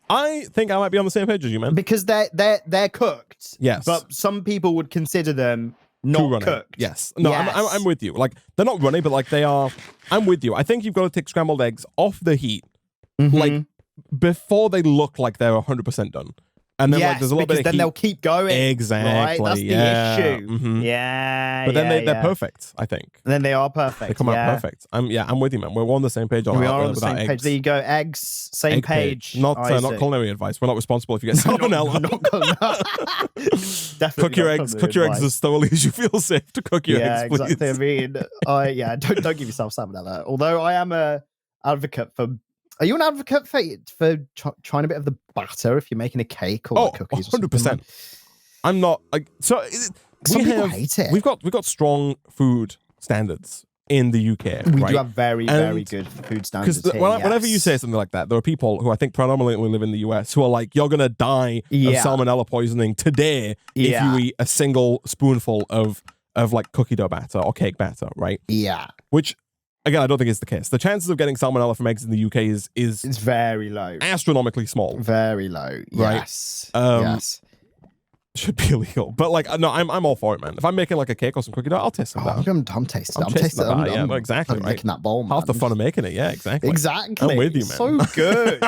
I think I might be on the same page as you, man. Because they're cooked. Yes. But some people would consider them not cooked. Yes. No, yes. I'm with you. Like, they're not runny, but like they are. I'm with you. I think you've got to take scrambled eggs off the heat, like before they look like they're 100% done. And then like there's a little bit of then heat. they'll keep going. Exactly. Right? That's the issue. Mm-hmm. Yeah. But then they're perfect, I think. And then they are perfect. They come out perfect. I'm with you, man. We're on the same page. We are on the same page. There you go. Eggs, same page. Not culinary advice. We're not responsible if you get salmonella. Definitely cook your eggs as thoroughly as you feel safe to cook your eggs, please. Exactly. I mean, don't give yourself salmonella. Although I am a advocate for. Are you an advocate for trying a bit of the batter if you're making a cake or cookies? 100%. I'm not like so. Some people hate it. We've got strong food standards in the UK. We right? do have very good food standards. Because whenever you say something like that, there are people who I think predominantly live in the US who are like, "You're gonna die of salmonella poisoning today if you eat a single spoonful of like cookie dough batter or cake batter," right? Yeah. Which, again, I don't think is the case. The chances of getting salmonella from eggs in the UK is it's very low, astronomically small, very low. Right? Yes. Yes. Should be illegal, but like no, I'm all for it, man. If I'm making like a cake or some cookie dough, I'll taste some of that. I'm tasting that. Yeah, exactly. I'm licking that bowl, man. Half the fun of making it, yeah, exactly. Exactly. I'm with you, man. So good.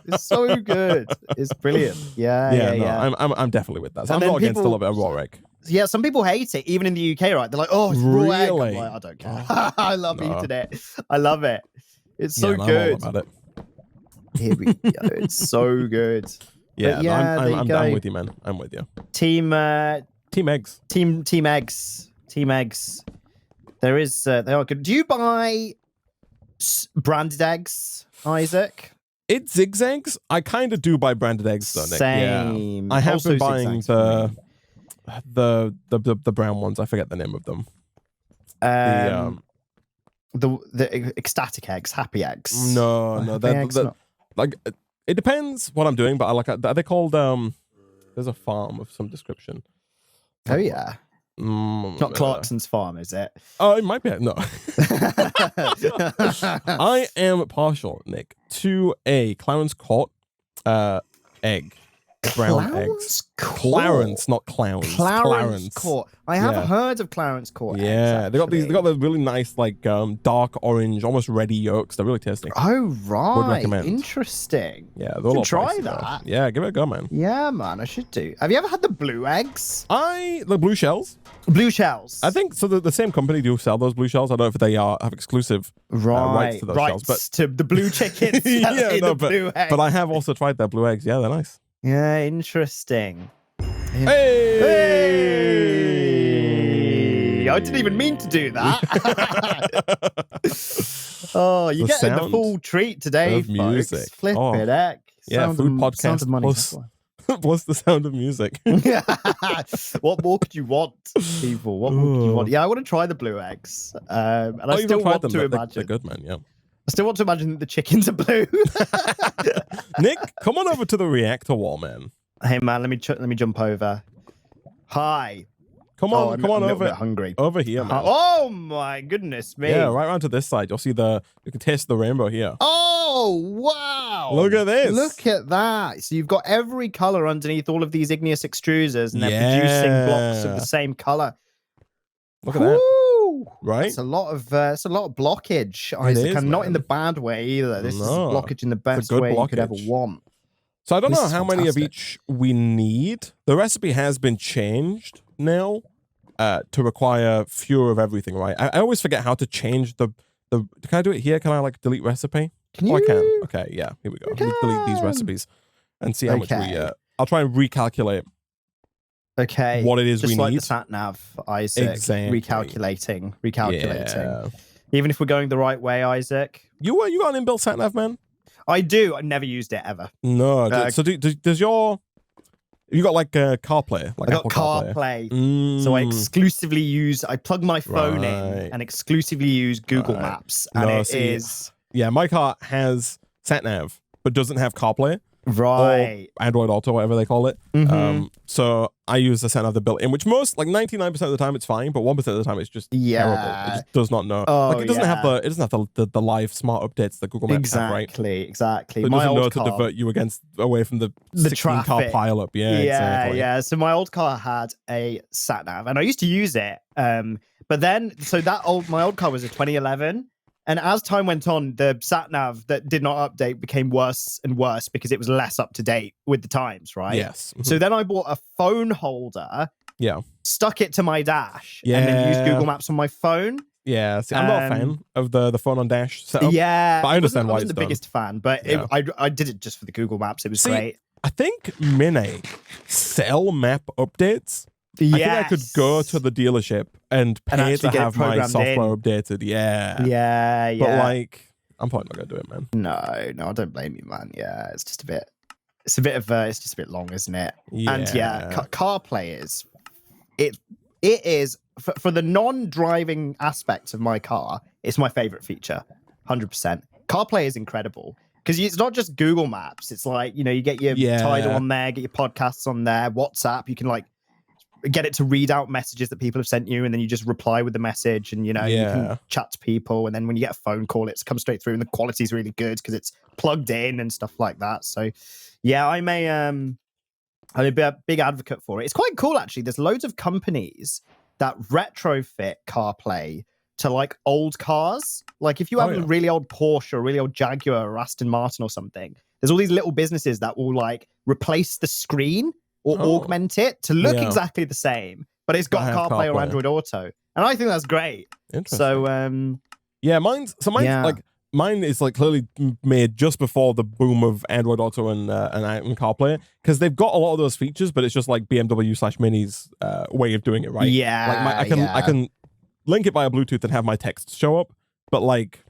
It's so good. It's brilliant. Yeah. I'm definitely with that. So I'm not against a little bit of raw egg. Yeah, some people hate it, even in the UK, right? They're like, "Oh, it's raw egg." I'm Really? like, I don't care. I love eating it. I love it. It's so good. I'm all about it. Here we go. It's so good. Yeah, I'm I'm with you, man. I'm with you. Team eggs. Team eggs. There is they are good. Do you buy branded eggs, Isaac? It zigzags. I kind of do buy branded eggs though, Nick. Same. Yeah. I have Also been buying zigzags the brown ones. I forget the name of them. The ecstatic eggs, happy eggs. No, they're like it depends what I'm doing, but I like. Are they called? There's a farm of some description. Oh yeah. Not Clarkson's farm, is it? Oh, it might be. No. I am partial, Nick, to a Clarence Court egg. Brown eggs. Clarence, not clowns. Clarence Court. I have heard of Clarence Court. Yeah, eggs, they got the really nice, like dark orange, almost ready yolks. They're really tasty. Oh right, would recommend. Interesting. Yeah, they're a lot try pricey, that. Though. Yeah, give it a go, man. Yeah, man, I should do. Have you ever had the blue eggs? The blue shells. Blue shells. I think so. The same company do sell those blue shells. I don't know if they have exclusive rights to those shells, but to the blue chickens. Blue eggs. But I have also tried their blue eggs. Yeah, they're nice. Yeah, interesting. Hey! I didn't even mean to do that. Oh, you're getting the full treat today, folks. Music. Flip it, heck. Yeah, food podcast plus the sound of music. What more could you want, people? What more could you want? Yeah, I want to try the blue eggs. And I still want to imagine. They're good, man, yeah. I still want to imagine that the chickens are blue. Nick, come on over to the reactor wall, man. Hey, man, let me jump over. Hi. Come on I'm over. A bit hungry. Over here, man. Oh my goodness me. Yeah, right around to this side. You can taste the rainbow here. Oh wow. Look at this. Look at that. So you've got every color underneath all of these igneous extruders, and they're producing blocks of the same color. Look at that. Right? It's a lot of blockage, Isaac, and not in the bad way either. This is blockage in the best way you could ever want. So I don't know how many of each we need. The recipe has been changed now to require fewer of everything, right? I always forget how to change the. Can I do it here? Can I like delete recipe? Can you? I can. Okay, yeah. Here we go. Let me delete these recipes and see how much we. I'll try and recalculate. Okay. What it is just we like need. The sat nav, Isaac. Exactly. Recalculating. Yeah. Even if we're going the right way, Isaac. You got an inbuilt sat nav, man? I do. I never used it ever. No. So does your you got like CarPlay? Like I got CarPlay. So I plug my phone in and exclusively use Google Maps. And yeah, my car has sat nav but doesn't have CarPlay. Right. Or Android Auto, whatever they call it. So I use the sat nav built in, which most, like 99% of the time it's fine, but 1% of the time it's just terrible. It just does not know. Like it doesn't have the live smart updates that Google Maps have, right? Exactly. So it doesn't know to divert you away from the 16 car pileup. Yeah. So my old car had a sat nav, and I used to use it. But then, so my old car was a 2011. And as time went on, the sat nav that did not update became worse and worse because it was less up to date with the times, right? Yes. So then I bought a phone holder. Yeah. Stuck it to my dash. And then used Google Maps on my phone. Yeah. See, I'm not a fan of the phone on dash setup. Yeah. But I understand why it's I wasn't the biggest fan, but I did it just for the Google Maps. It was great. I think Mini sell map updates. I think I could go to the dealership and pay to have my software updated. Yeah. But like, I'm probably not gonna do it, man. No, I don't blame you, man. Yeah, it's just a bit it's a bit of it's just a bit long, isn't it? Yeah. And yeah, CarPlay is it is for the non-driving aspects of my car. It's my favorite feature, 100%. CarPlay is incredible because it's not just Google Maps. It's like, you know, you get your Tidal on there, get your podcasts on there, WhatsApp. You can like get it to read out messages that people have sent you, and then you just reply with the message, and you know you can chat to people. And then when you get a phone call, it's come straight through, and the quality is really good because it's plugged in and stuff like that. So yeah, I'm a big advocate for it. It's quite cool actually. There's loads of companies that retrofit CarPlay to like old cars. Like if you have a really old Porsche or a really old Jaguar or Aston Martin or something, there's all these little businesses that will like replace the screen or augment it to look exactly the same, but it's got CarPlay or Android Auto. And I think that's great. Interesting. So yeah, mine's like mine is like clearly made just before the boom of Android Auto and CarPlay, because they've got a lot of those features, but it's just like BMW/Mini's way of doing it, right? Yeah. Like I can link it via Bluetooth and have my text show up, but like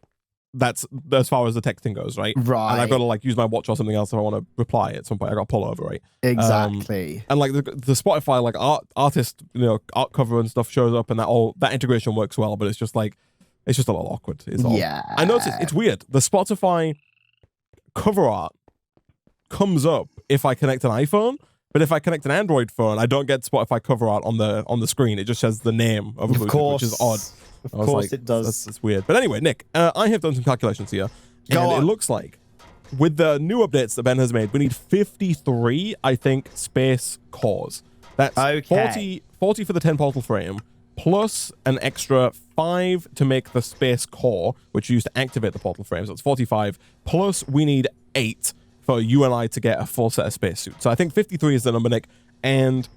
that's as far as the texting goes, right? Right. And I've got to like use my watch or something else if I want to reply at some point. I got to pull over, right? Exactly. And like the Spotify like artist, you know, art cover and stuff shows up, and that integration works well, but it's just like it's just a little awkward. Yeah. I noticed it's weird. The Spotify cover art comes up if I connect an iPhone, but if I connect an Android phone, I don't get Spotify cover art on the screen. It just says the name of a Bluetooth, which is odd. Of course it does. That's weird. But anyway, Nick, I have done some calculations here. It looks like with the new updates that Ben has made, we need 53, I think, space cores. That's 40 for the 10 portal frame, plus an extra 5 to make the space core, which you use to activate the portal frames. That's 45. Plus, we need 8 for you and I to get a full set of spacesuits. So I think 53 is the number, Nick. And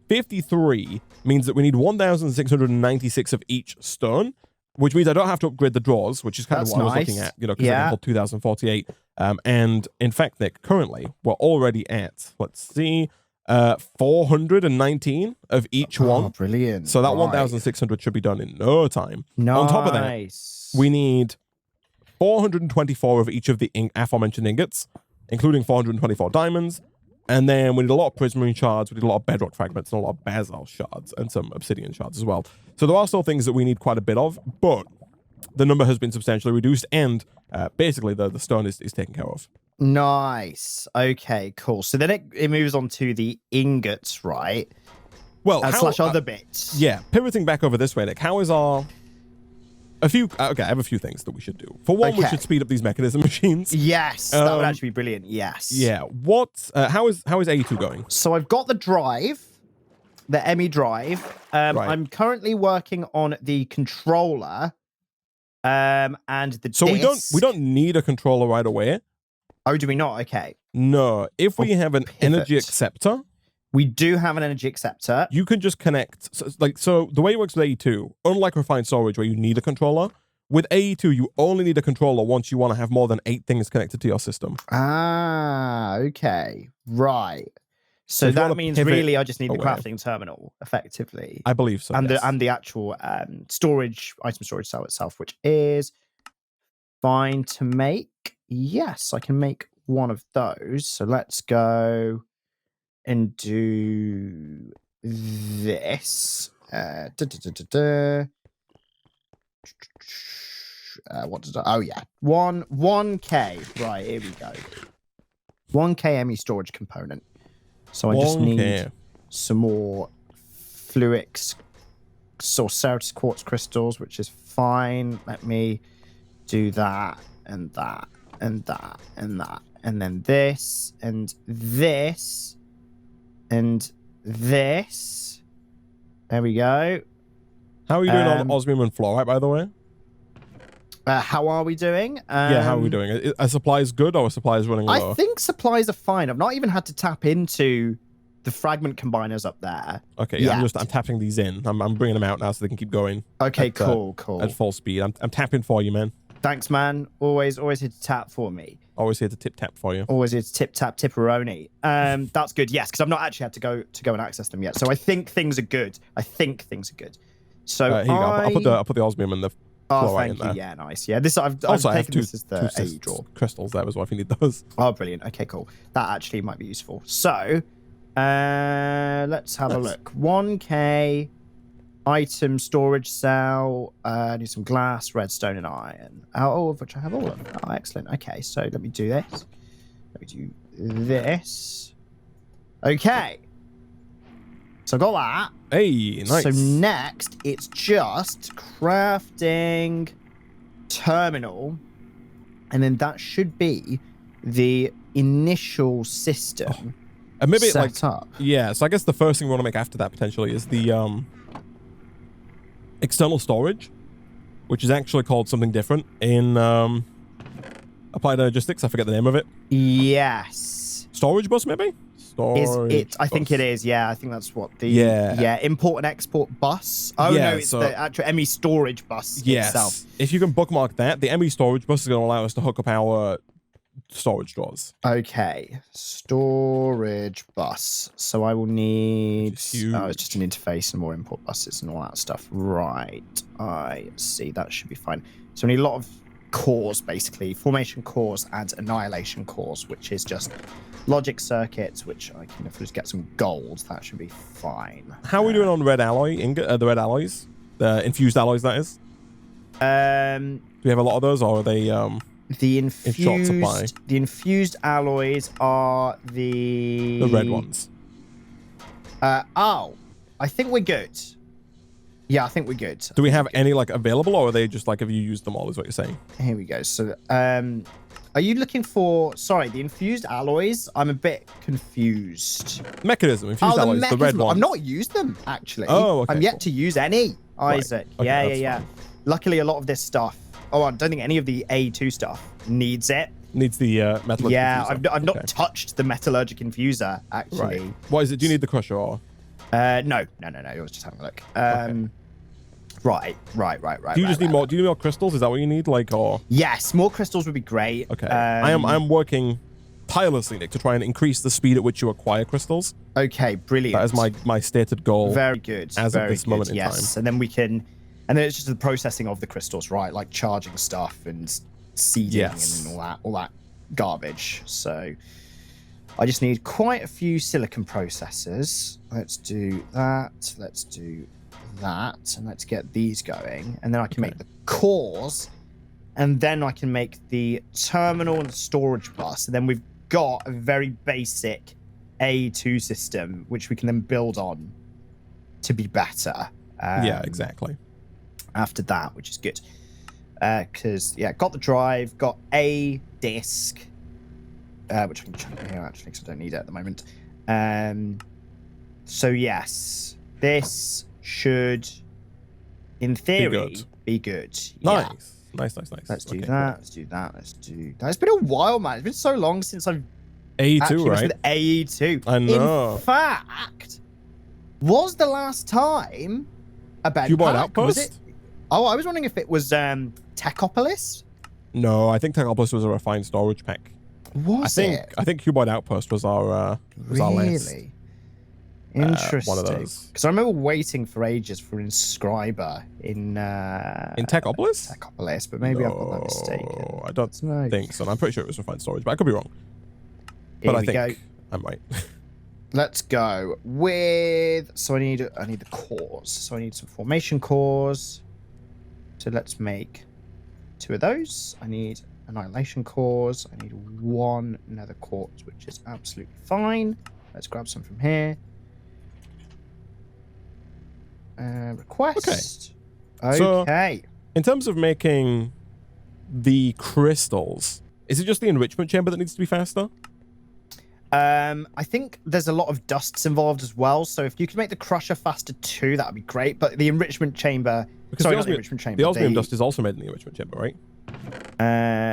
53 means that we need 1,696 of each stone, which means I don't have to upgrade the drawers, which is kind of what I was looking at, you know, because they're called 2,048. And in fact, Nick, currently we're already at, let's see, 419 of each one. Brilliant. So that 1,600 should be done in no time. Nice. On top of that, we need 424 of each of the aforementioned ingots, including 424 diamonds. And then we need a lot of prismarine shards, we need a lot of bedrock fragments, and a lot of basalt shards, and some obsidian shards as well. So there are still things that we need quite a bit of, but the number has been substantially reduced, and basically the stone is taken care of. Nice. Okay, cool. So then it moves on to the ingots, right? Well, slash other bits. Yeah, pivoting back over this way, Nick, how is our... I have a few things that we should do. For one, we should speed up these mechanism machines. Yes, that would actually be brilliant. Yes. Yeah. How is A2 going? So I've got the drive, the ME drive. Right. I'm currently working on the controller, and the So disc. we don't need a controller right away. Oh, do we not? Okay. No. If we have an energy acceptor. We do have an energy acceptor. You can just connect. So the way it works with AE2, unlike refined storage where you need a controller, with AE2 you only need a controller once you want to have more than 8 things connected to your system. Ah, okay. Right. So that means really I just need the crafting terminal, effectively. I believe so. And yes. the actual item storage cell itself, which is fine to make. Yes, I can make one of those. So let's go and do this. What did I? Oh yeah, 1K. Right, here we go. 1K ME storage component. So I just need some more fluix Ceratous quartz crystals, which is fine. Let me do that and that and that and that, and then this and this. And this. There we go. How are you doing on osmium and fluorite, by the way? How are we doing? How are we doing? Are supplies good or are supplies running low? I think supplies are fine. I've not even had to tap into the fragment combiners up there. Okay, yeah, I'm tapping these in. I'm bringing them out now so they can keep going. Okay, cool. At full speed. I'm tapping for you, man. Thanks, man. Always here to tap for me. Always here to tip tap for you. Always here to tip tap tipperoni. That's good. Yes, because I've not actually had to go and access them yet. So I think things are good. So here you go. I'll put the osmium and the Oh, thank you. Yeah, nice. Yeah, this I've taken this as the AE drawer. Crystals there as well if you need those. Oh, brilliant. Okay, cool. That actually might be useful. So, let's have a look. 1K item storage cell. Need some glass, redstone, and iron. All of which I have all of. Oh, excellent. Okay, so let me do this. Let me do this. Okay. So I got that. Hey, nice. So next, it's just crafting terminal, and then that should be the initial system and maybe set up. Yeah, so I guess the first thing we want to make after that potentially is the external storage, which is actually called something different in Applied Logistics. I forget the name of it. Yes. Storage bus, maybe? I think it is. Yeah, I think that's what the import and export bus. Oh no, it's the actual ME storage bus itself. If you can bookmark that, the ME storage bus is going to allow us to hook up our storage drawers. Okay, storage bus. So I will need. It's just an interface and more import buses and all that stuff. Right, I see. That should be fine. So we need a lot of cores, basically formation cores and annihilation cores, which is just logic circuits, which I can, if we just get some gold, that should be fine. How are we doing on red alloy ingot? The red alloys, the infused alloys, that is. Do we have a lot of those, or are they the in short supply? The infused alloys are the red ones. I think we're good. Yeah, I think we're good. Do we have any like available, or are they just like, have you used them all, is what you're saying? Here we go. So, are you looking for, sorry, the infused alloys? I'm a bit confused. Mechanism, infused alloys, the red ones. I've not used them, actually. Oh, okay. I'm yet to use any, Isaac. Right. Okay, Yeah. Luckily, a lot of this stuff, I don't think any of the A2 stuff needs it. Needs the metallurgic infuser. I've not touched the metallurgic infuser, actually. Right. What is it? Do you need the crusher, or? No. I was just having a look. Okay. Right. Do you just need more? Do you need more crystals? Is that what you need? Like, or? Yes, more crystals would be great. Okay. I'm working tirelessly, Nick, to try and increase the speed at which you acquire crystals. Okay, brilliant. That is my stated goal. Very good. As of this moment in time. Yes, and then we can, and then it's just the processing of the crystals, right? Like charging stuff and seeding and all that garbage. So I just need quite a few silicon processors. Let's do that. Let's do that, and let's get these going, and then I can make the cores, and then I can make the terminal and the storage bus, and then we've got a very basic A2 system which we can then build on to be better. Yeah, exactly. After that, which is good, because got the drive, got a disk, which I can chuck in here actually because I don't need it at the moment. So yes, this should, in theory, be good. Nice. Nice. Let's do that. Let's do that. It's been a while, man. It's been so long since I've AE2, right? With AE2. I know. In fact, was the last time a bed Cuboid pack? Outpost? Was it? Oh, I was wondering if it was Techopolis. No, I think Techopolis was a refined storage pack. Was it? I think Cuboid Outpost was our last. Interesting. One of those. Because I remember waiting for ages for Inscriber in Techopolis? Techopolis, but maybe I've got that mistaken. I don't think so. I'm pretty sure it was refined storage, but I could be wrong. But I think I'm right. Let's go with. So I need the cores. So I need some formation cores. So let's make 2 of those. I need annihilation cores. I need 1 nether quartz, which is absolutely fine. Let's grab some from here. Request. Okay. So, in terms of making the crystals, is it just the enrichment chamber that needs to be faster? I think there's a lot of dusts involved as well. So if you could make the crusher faster too, that would be great. But the enrichment chamber, because not the enrichment chamber. The osmium dust is also made in the enrichment chamber, right?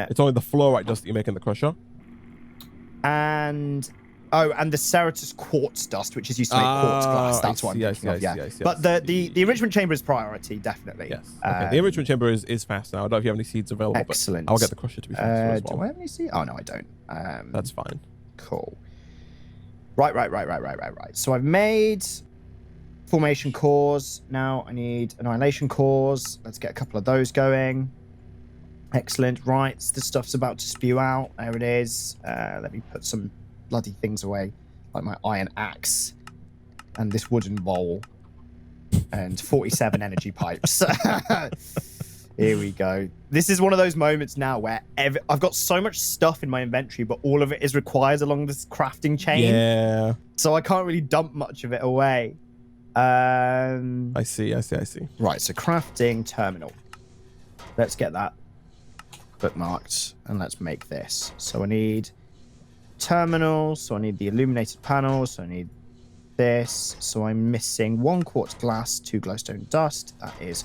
It's only the fluorite dust that you make in the crusher. And the Ceratus quartz dust, which is used to make quartz glass. That's what I'm thinking of. Yes. But the enrichment chamber is priority, definitely. Yes. Okay. The enrichment chamber is fast now. I don't know if you have any seeds available. Excellent. But I'll get the crusher to be faster as well. Do I have any seeds? Oh no, I don't. That's fine. Cool. Right. So I've made Formation cores. Now I need annihilation cores. Let's get a couple of those going. Excellent. Right, this stuff's about to spew out. There it is. Let me put some bloody things away, like my iron axe and this wooden bowl and 47 energy pipes. Here we go. This is one of those moments now where I've got so much stuff in my inventory, but all of it is required along this crafting chain. Yeah. So I can't really dump much of it away. I see. Right, so crafting terminal. Let's get that bookmarked and let's make this. So I need terminal, so I need the illuminated panel, so I need this. So I'm missing 1 quartz glass, 2 glowstone dust. That is,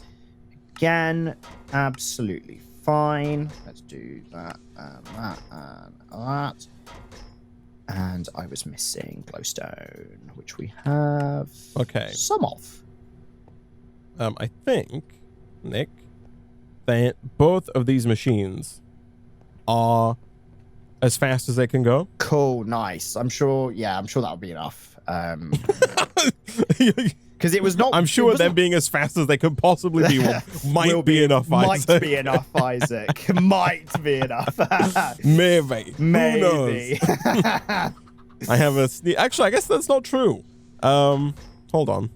again, absolutely fine. Let's do that and that and that. And I was missing glowstone, which we have some of. I think, Nick, that both of these machines are as fast as they can go. Cool, nice. I'm sure that'll be enough. Because it was not. I'm sure them being as fast as they could possibly be might be enough, Isaac. Might be enough, Isaac. Might be enough. Maybe. Maybe. Who knows? I have a actually, I guess that's not true. Hold on.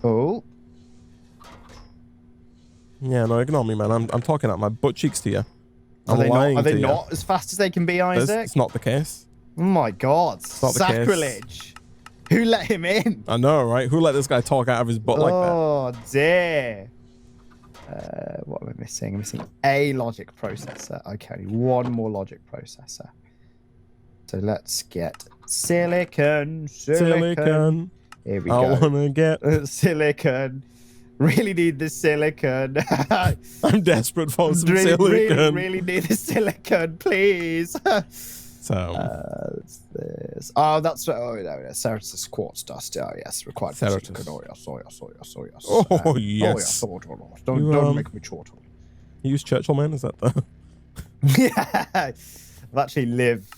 Oh. Yeah, no, ignore me, man. I'm talking out my butt cheeks to you. Are they not as fast as they can be, Isaac? It's not the case. Oh my God. Sacrilege. Who let him in? I know, right? Who let this guy talk out of his butt like that? Oh, dear. What am I missing? I'm missing a logic processor. Okay, 1 more logic processor. So let's get silicon. Here we go. I want to get silicon. Really need the silicon. I'm desperate for some silicon. Really need the silicon, please. So this. Oh, that's Ceratus quartz dust. Oh yes, required for silicon. Oh yes. Oh yes. Don't make me chortle. You use Churchill, man? Is that the? Yeah, I've actually lived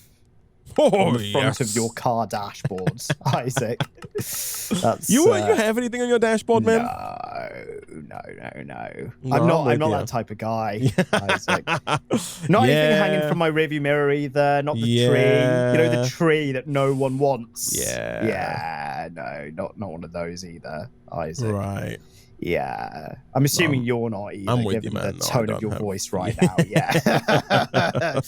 on the front of your car dashboards, Isaac. That's you have anything on your dashboard, man? No. I'm not that type of guy, Isaac. Not anything hanging from my rearview mirror either. Not the tree. You know, the tree that no one wants. Yeah. No, not one of those either, Isaac. Right. Yeah. I'm assuming you're not either. I'm with you, man. The tone of your voice right now. Yeah.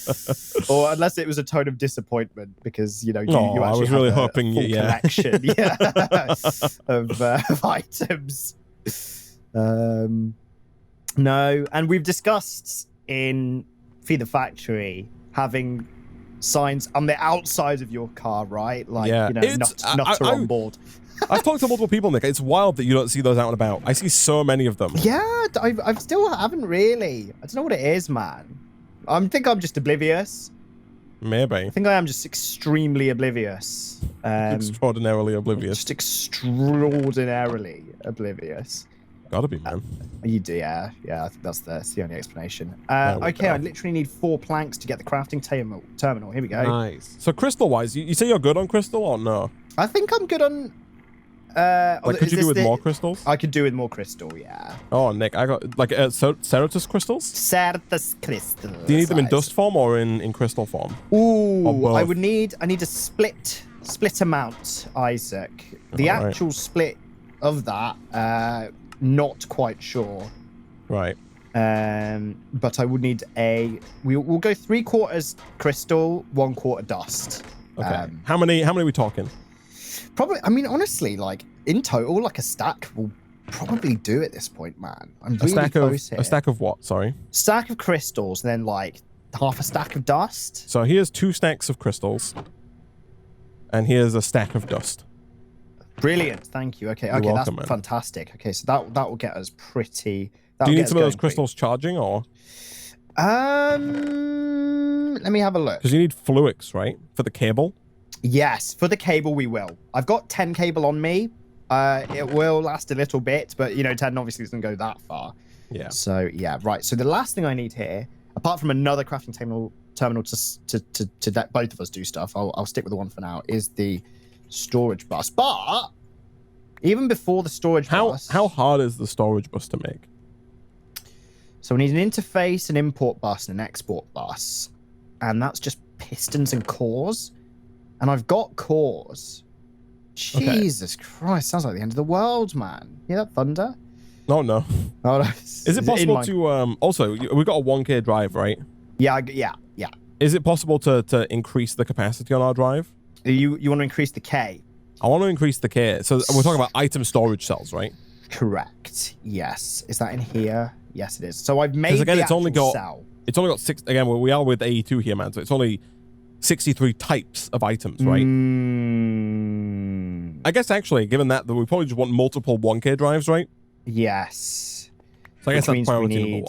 Or unless it was a tone of disappointment because, you actually I was really hoping full collection of items. No. And we've discussed in Feed the Factory having signs on the outside of your car, right? Like, nutter on board. I've talked to multiple people, Nick. It's wild that you don't see those out and about. I see so many of them. Yeah, I still haven't really. I don't know what it is, man. I think I'm just oblivious. Maybe. I think I am just extremely oblivious. Extraordinarily oblivious. Just extraordinarily oblivious. Gotta be, man. You do, yeah. I think that's the only explanation. Okay, I literally need 4 planks to get the crafting terminal. Here we go. Nice. So crystal-wise, you say you're good on crystal or no? I think I'm good on... could you do with more crystals? I could do with more crystal, yeah. Oh, Nick, I got Ceratus crystals? Ceratus crystals. Do you need them in dust form or in crystal form? Ooh, I need a split amount, Isaac. The actual split of that, not quite sure. Right. But I would need we'll go 3/4 crystal, 1/4 dust. Okay. How many are we talking? Probably, I mean, honestly, like, in total, like, a stack will probably do at this point, man. I'm really close here. A stack of what? Sorry? Stack of crystals, and then, like, half a stack of dust. So here's 2 stacks of crystals. And here's a stack of dust. Brilliant. Thank you. Okay, welcome, that's fantastic. Okay, so that will get us pretty... Do you need some of those crystals charging, or...? Let me have a look. Because you need fluix, right? For the cable? Yes, for the cable we will. I've got 10 cable on me. It will last a little bit, but 10 obviously doesn't go that far. Yeah. So yeah, right. So the last thing I need here, apart from another crafting terminal to let both of us do stuff, I'll stick with the one for now, is the storage bus. But Even before the storage bus. How hard is the storage bus to make? So we need an interface, an import bus, and an export bus. And that's just pistons and cores. And I've got cores. Jesus Christ, sounds like the end of the world, man. Hear that thunder? No, no. Oh, no. Is it possible to also we've got a 1K drive, right? Yeah. Is it possible to increase the capacity on our drive? You want to increase the K? I want to increase the K. So we're talking about item storage cells, right? Correct. Yes. Is that in here? Yes, it is. So I've made again, the it's only got cell. It's only got 6. Again, we are with AE2 here, man. So it's only 63 types of items, right? I guess actually, given that we probably just want multiple 1K drives, right? Yes. So I guess that's priority number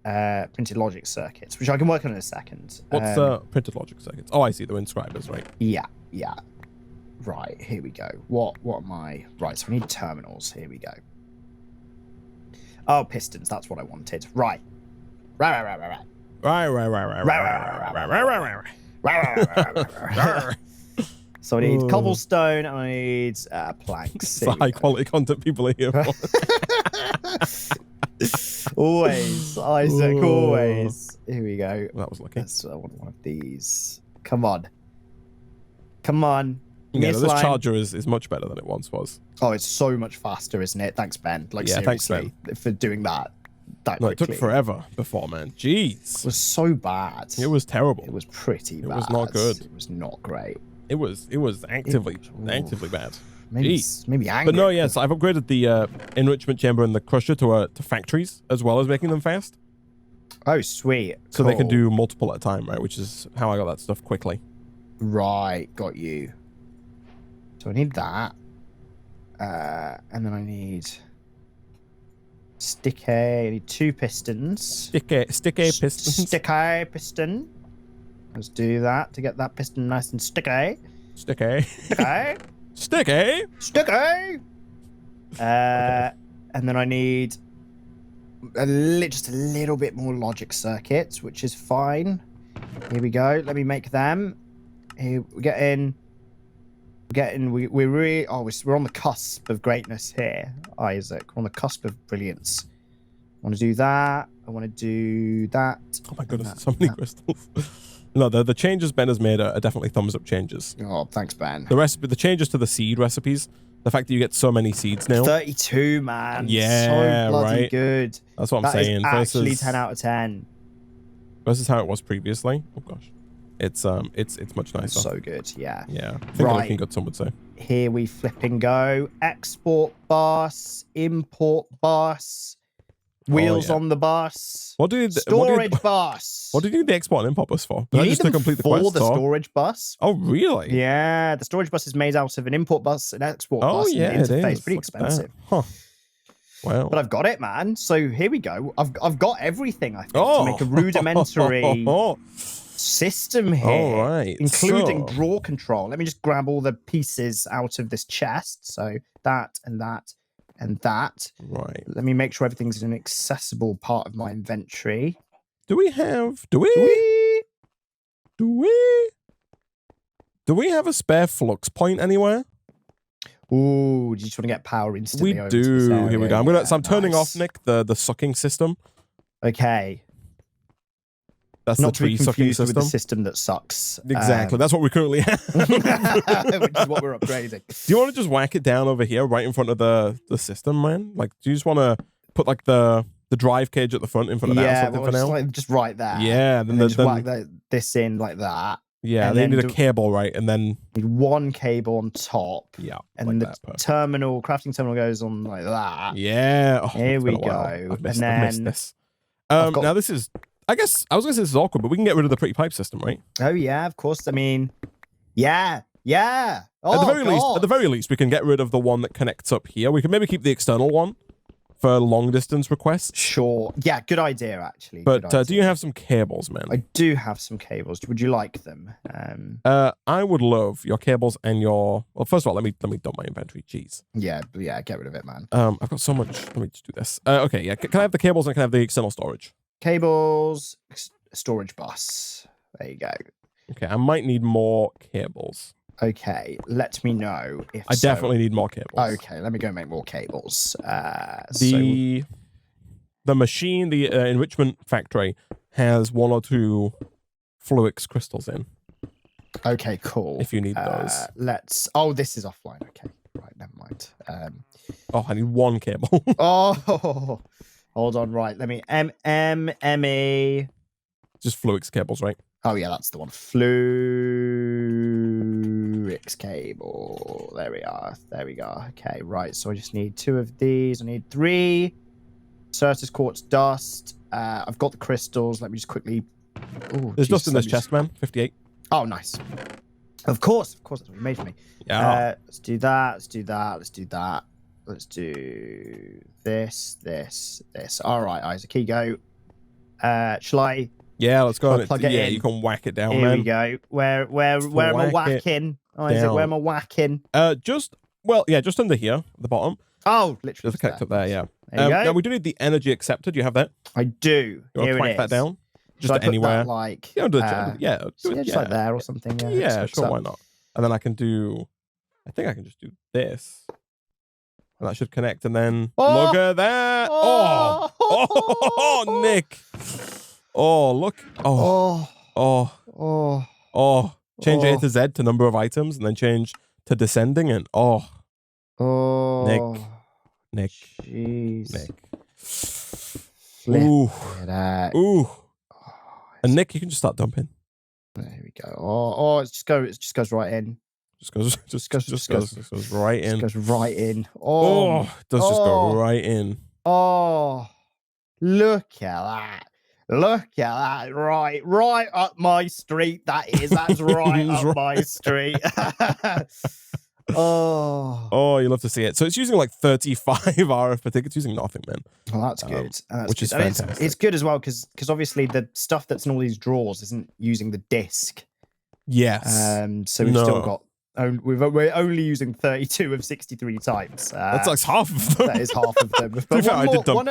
1. Printed logic circuits, which I can work on in a second. What's printed logic circuits? Oh, I see. They're inscribers, right? Yeah. Right, here we go. What am I? Right, so I need terminals. Here we go. Oh, pistons. That's what I wanted. Right. Right. So I need cobblestone and I need planks. It's the high quality content people are here for. Always, Isaac, always. Here we go. That was lucky. I want one of these. Come on. Yeah, this charger is much better than it once was. Oh, it's so much faster, isn't it? Thanks, Ben. Seriously, thanks, Ben. For doing that. No, it took forever before, man. Jeez. It was so bad. It was terrible. It was pretty bad. It was not good. It was not great. It was actively bad. Maybe angry. But no, yes, I've upgraded the enrichment chamber and the crusher to factories as well as making them fast. Oh, sweet. So they can do multiple at a time, right? Which is how I got that stuff quickly. Right, got you. So I need that. And then I need sticky. I need 2 pistons. Sticky pistons. Sticky piston. Let's do that to get that piston nice and sticky. Sticky. Sticky. Sticky. Sticky. Okay. And then I need just a little bit more logic circuits, which is fine. Here we go. Let me make them. Here we get in. We're really we're on the cusp of greatness here, Isaac. We're on the cusp of brilliance. I want to do that. I want to do that. Oh my goodness, so many crystals. No, the changes Ben has made are definitely thumbs up changes. Oh, thanks, Ben. The changes to the seed recipes, the fact that you get so many seeds now. 32, man. Yeah, so bloody right. good. That's what I'm saying. Is actually 10 out of 10. Versus how it was previously. Oh gosh, it's much nicer. So good, yeah. Yeah, I think they're looking good. Some would say. Here we flip and go. Export bus, import bus. Wheels on the bus. Storage bus. What did you need the export and import bus for? You need them to complete the quest, the storage bus. Oh, really? Yeah, the storage bus is made out of an import bus, an export bus, and an interface. It is. Pretty expensive. Huh. Well, but I've got it, man. So here we go. I've got everything. I think to make a rudimentary system here, all right, including draw control. Let me just grab all the pieces out of this chest. So that and that. And that. Right. Let me make sure everything's in an accessible part of my inventory. Do we have a spare flux point anywhere? Ooh, do you just want to get power instantly? We do. Here we go. I'm turning off, Nick, the sucking system. Okay. That's not the tree sucking system. With the system that sucks. Exactly. That's what we currently have. Which is what we're upgrading. Do you want to just whack it down over here, right in front of the system, man? Like, do you just want to put like the drive cage at the front in front of that or something for now? Just right there. Yeah. Then just whack this in like that. Yeah. Then need a cable, right? And then need one cable on top. Yeah. And then the crafting terminal goes on like that. Yeah. Oh, here we go. I've missed this. Now this is. I guess I was going to say this is awkward, but we can get rid of the pretty pipe system, right? Oh yeah, of course. I mean, yeah. Oh, at the very least, we can get rid of the one that connects up here. We can maybe keep the external one for long distance requests. Sure. Yeah, good idea actually. But do you have some cables, man? I do have some cables. Would you like them? I would love your cables and your. Well, first of all, let me dump my inventory. Jeez. Yeah. Get rid of it, man. I've got so much. Let me just do this. Okay. Yeah. Can I have the cables and can I have the external storage? Cables, storage bus. There you go. Okay, I might need more cables. Okay, let me know if I definitely need more cables. Okay, let me go make more cables. The machine, the enrichment factory, has 1 or 2 Fluix crystals in. Okay, cool. If you need those. Oh, this is offline. Okay, right, never mind. Oh, I need 1 cable. Oh, hold on, right. Let me ME. Just Fluix cables, right? Oh yeah, that's the one. Fluix cable. There we are. There we go. Okay, right. So I just need 2 of these. I need 3. Certus quartz dust. I've got the crystals. Let me just quickly. Oh, there's dust in this chest, man. 58. Oh, nice. Of course, that's what you made for me. Yeah. Let's do that. Let's do that. Let's do that. Let's do this. All right, Isaac, here you go. Shall I? Yeah, let's go. Plug it in. You can whack it down, Here man. we go. Where am I whacking? Isaac, where am I whacking? Just under here, at the bottom. Oh, literally. Just connect up there, yeah. There you go. Now we do need the energy acceptor. Do you have that? I do. You want to whack that down? Just anywhere. Like, just like there or something. Yeah, sure, why not? And then I think I can just do this. And that should connect, and then look at that. Oh, Nick. Oh, look. Change A to Z to number of items, and then change to descending, and Nick. Jeez. Nick. Ooh. Ooh. And Nick, you can just start dumping. There we go. It just goes right in. Just goes right in. Just goes right in. It does just go right in. Oh, look at that. Look at that. Right up my street. That's right up my street. You love to see it. So it's using like 35 RF per ticket. It's using nothing, man. Well, that's good. Which is fantastic. It's good as well because obviously the stuff that's in all these drawers isn't using the disc. Yes. So we've still got. We're only using 32 of 63 types. That's like half of them. That is half of them. But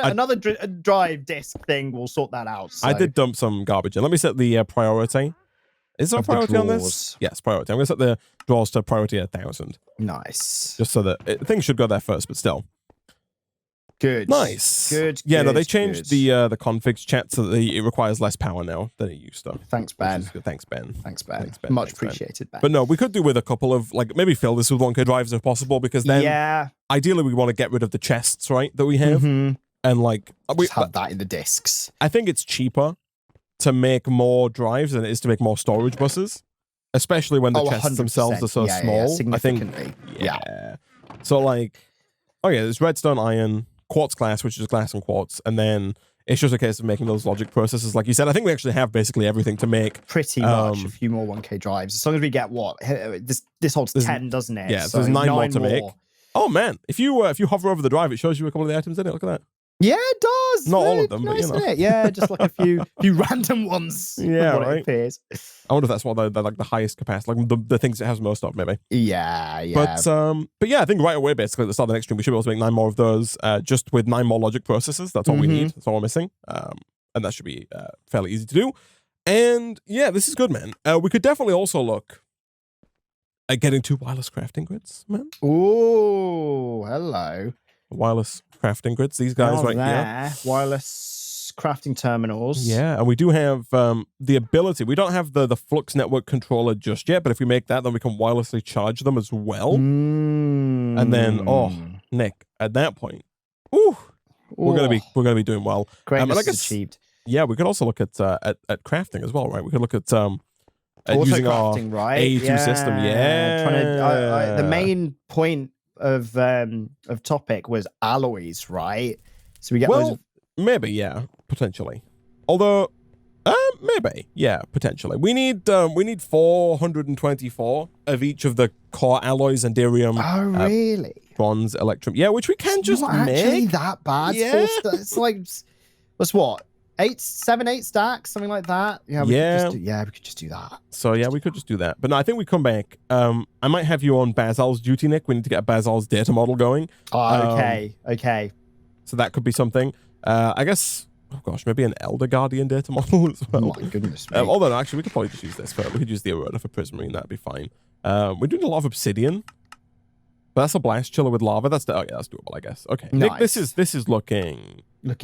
another drive disc thing will sort that out. So. I did dump some garbage in. Let me set the priority. Is there a priority on this? Yes, priority. I'm going to set the drawers to priority 1,000. Nice. Just so that things should go there first, but still. Good. Nice. Good. Yeah, no, they changed the configs chat so that it requires less power now than it used to. Thanks, Ben. Thanks, Ben. Much appreciated, Ben. But no, we could do with a couple of, like, maybe fill this with 1K drives if possible, because then ideally we want to get rid of the chests, right, that we have. And, like... we have that in the discs. I think it's cheaper to make more drives than it is to make more storage buses, especially when the chests 100%. themselves are so small. Yeah, significantly. I think, So, like, there's redstone, iron, quartz glass, which is glass and quartz, and then it's just a case of making those logic processes. Like you said, I think we actually have basically everything to make. Pretty much a few more 1K drives. As long as we get this holds 10, doesn't it? Yeah, so there's 9 more to make. Oh man, if you hover over the drive, it shows you a couple of the items in it. Look at that. Yeah, it does. Not all of them, nice, but you know. Yeah, just like a few random ones. Yeah, right. It appears. I wonder if that's what they're like the highest capacity, like the things it has most of, maybe. Yeah. But yeah, I think right away, basically at the start of the next stream, we should be able to make 9 more of those, just with 9 more logic processes. That's all we need. That's all we're missing. And that should be fairly easy to do. And yeah, this is good, man. We could definitely also look at getting 2 wireless crafting grids, man. Ooh, hello. Wireless crafting grids. These guys here. Wireless crafting terminals. Yeah, and we do have the ability. We don't have the Flux network controller just yet, but if we make that, then we can wirelessly charge them as well. And then, Nick, at that point, we're gonna be doing well. Greatness is achieved. Yeah, we could also look at crafting as well, right? We could look at using crafting, our A2 system. Yeah, the main point of topic was alloys, right? So we get maybe, potentially. Although, maybe, potentially. We need 424 of each of the core alloys: Andarium. Oh, really? Bronze, Electrum. Yeah, which we can just not make. Actually, that bad. Yeah, it's like what's what? 7, 8 stacks, something like that. Yeah, we could just do that. So yeah, we could just do that. But no, I think we come back. I might have you on Bazal's duty, Nick. We need to get a Bazal's data model going. Oh, okay. So that could be something. I guess. Oh gosh, maybe an Elder Guardian data model as well. Oh my goodness. Although actually, we could probably just use this. But we could use the Arona for Prismarine. That'd be fine. We're doing a lot of obsidian. But that's a blast chiller with lava. That's doable, I guess. Okay. Nice. Nick, this is looking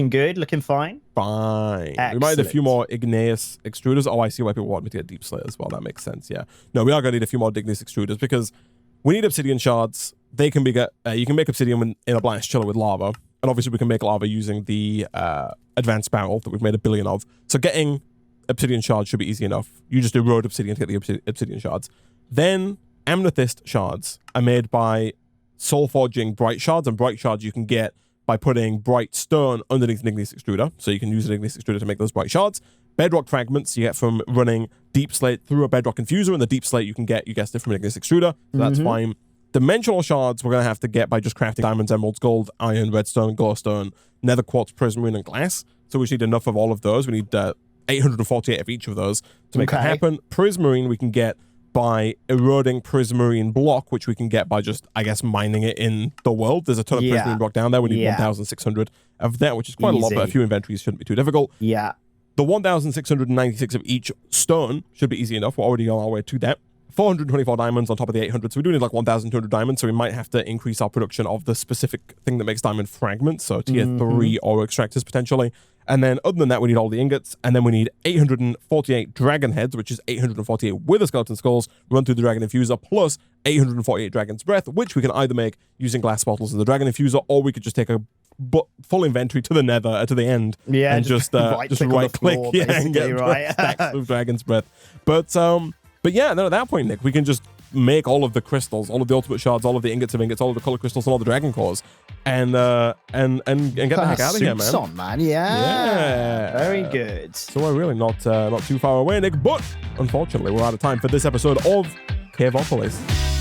good, looking fine. Fine. Excellent. We might need a few more igneous extruders. Oh, I see why people want me to get deep slate as well. That makes sense. Yeah. No, we are going to need a few more igneous extruders because we need obsidian shards. They can be you can make obsidian in a blast chiller with lava, and obviously we can make lava using the advanced barrel that we've made 1 billion of. So getting obsidian shards should be easy enough. You just erode obsidian to get the obsidian shards. Then amethyst shards are made by soul forging bright shards, and bright shards you can get by putting bright stone underneath an igneous extruder. So you can use an igneous extruder to make those bright shards. Bedrock fragments you get from running deep slate through a bedrock infuser, and the deep slate you guessed it, from an igneous extruder. So that's fine. Dimensional shards we're going to have to get by just crafting diamonds, emeralds, gold, iron, redstone, glowstone, nether quartz, prismarine, and glass. So we just need enough of all of those. We need 848 of each of those to make that happen. Prismarine we can get by eroding prismarine block, which we can get by just, I guess, mining it in the world. There's a ton of prismarine block down there. We need 1,600 of that, which is quite a lot, but a few inventories shouldn't be too difficult. Yeah. The 1,696 of each stone should be easy enough. We're already on our way to that. 424 diamonds on top of the 800, so we do need like 1,200 diamonds, so we might have to increase our production of the specific thing that makes diamond fragments, so tier 3 ore extractors potentially. And then other than that, we need all the ingots, and then we need 848 dragon heads, which is 848 wither skeleton skulls, run through the dragon infuser, plus 848 dragon's breath, which we can either make using glass bottles in the dragon infuser, or we could just take a full inventory to the nether, to the end, and just right click and get stacks of dragon's breath. But yeah, then at that point, Nick, we can just make all of the crystals, all of the ultimate shards, all of the ingots of ingots, all of the color crystals, and all the dragon cores, and get the heck out of here, man. On, man. Yeah. Very good. So we're really not too far away, Nick, but unfortunately, we're out of time for this episode of Caveopolis.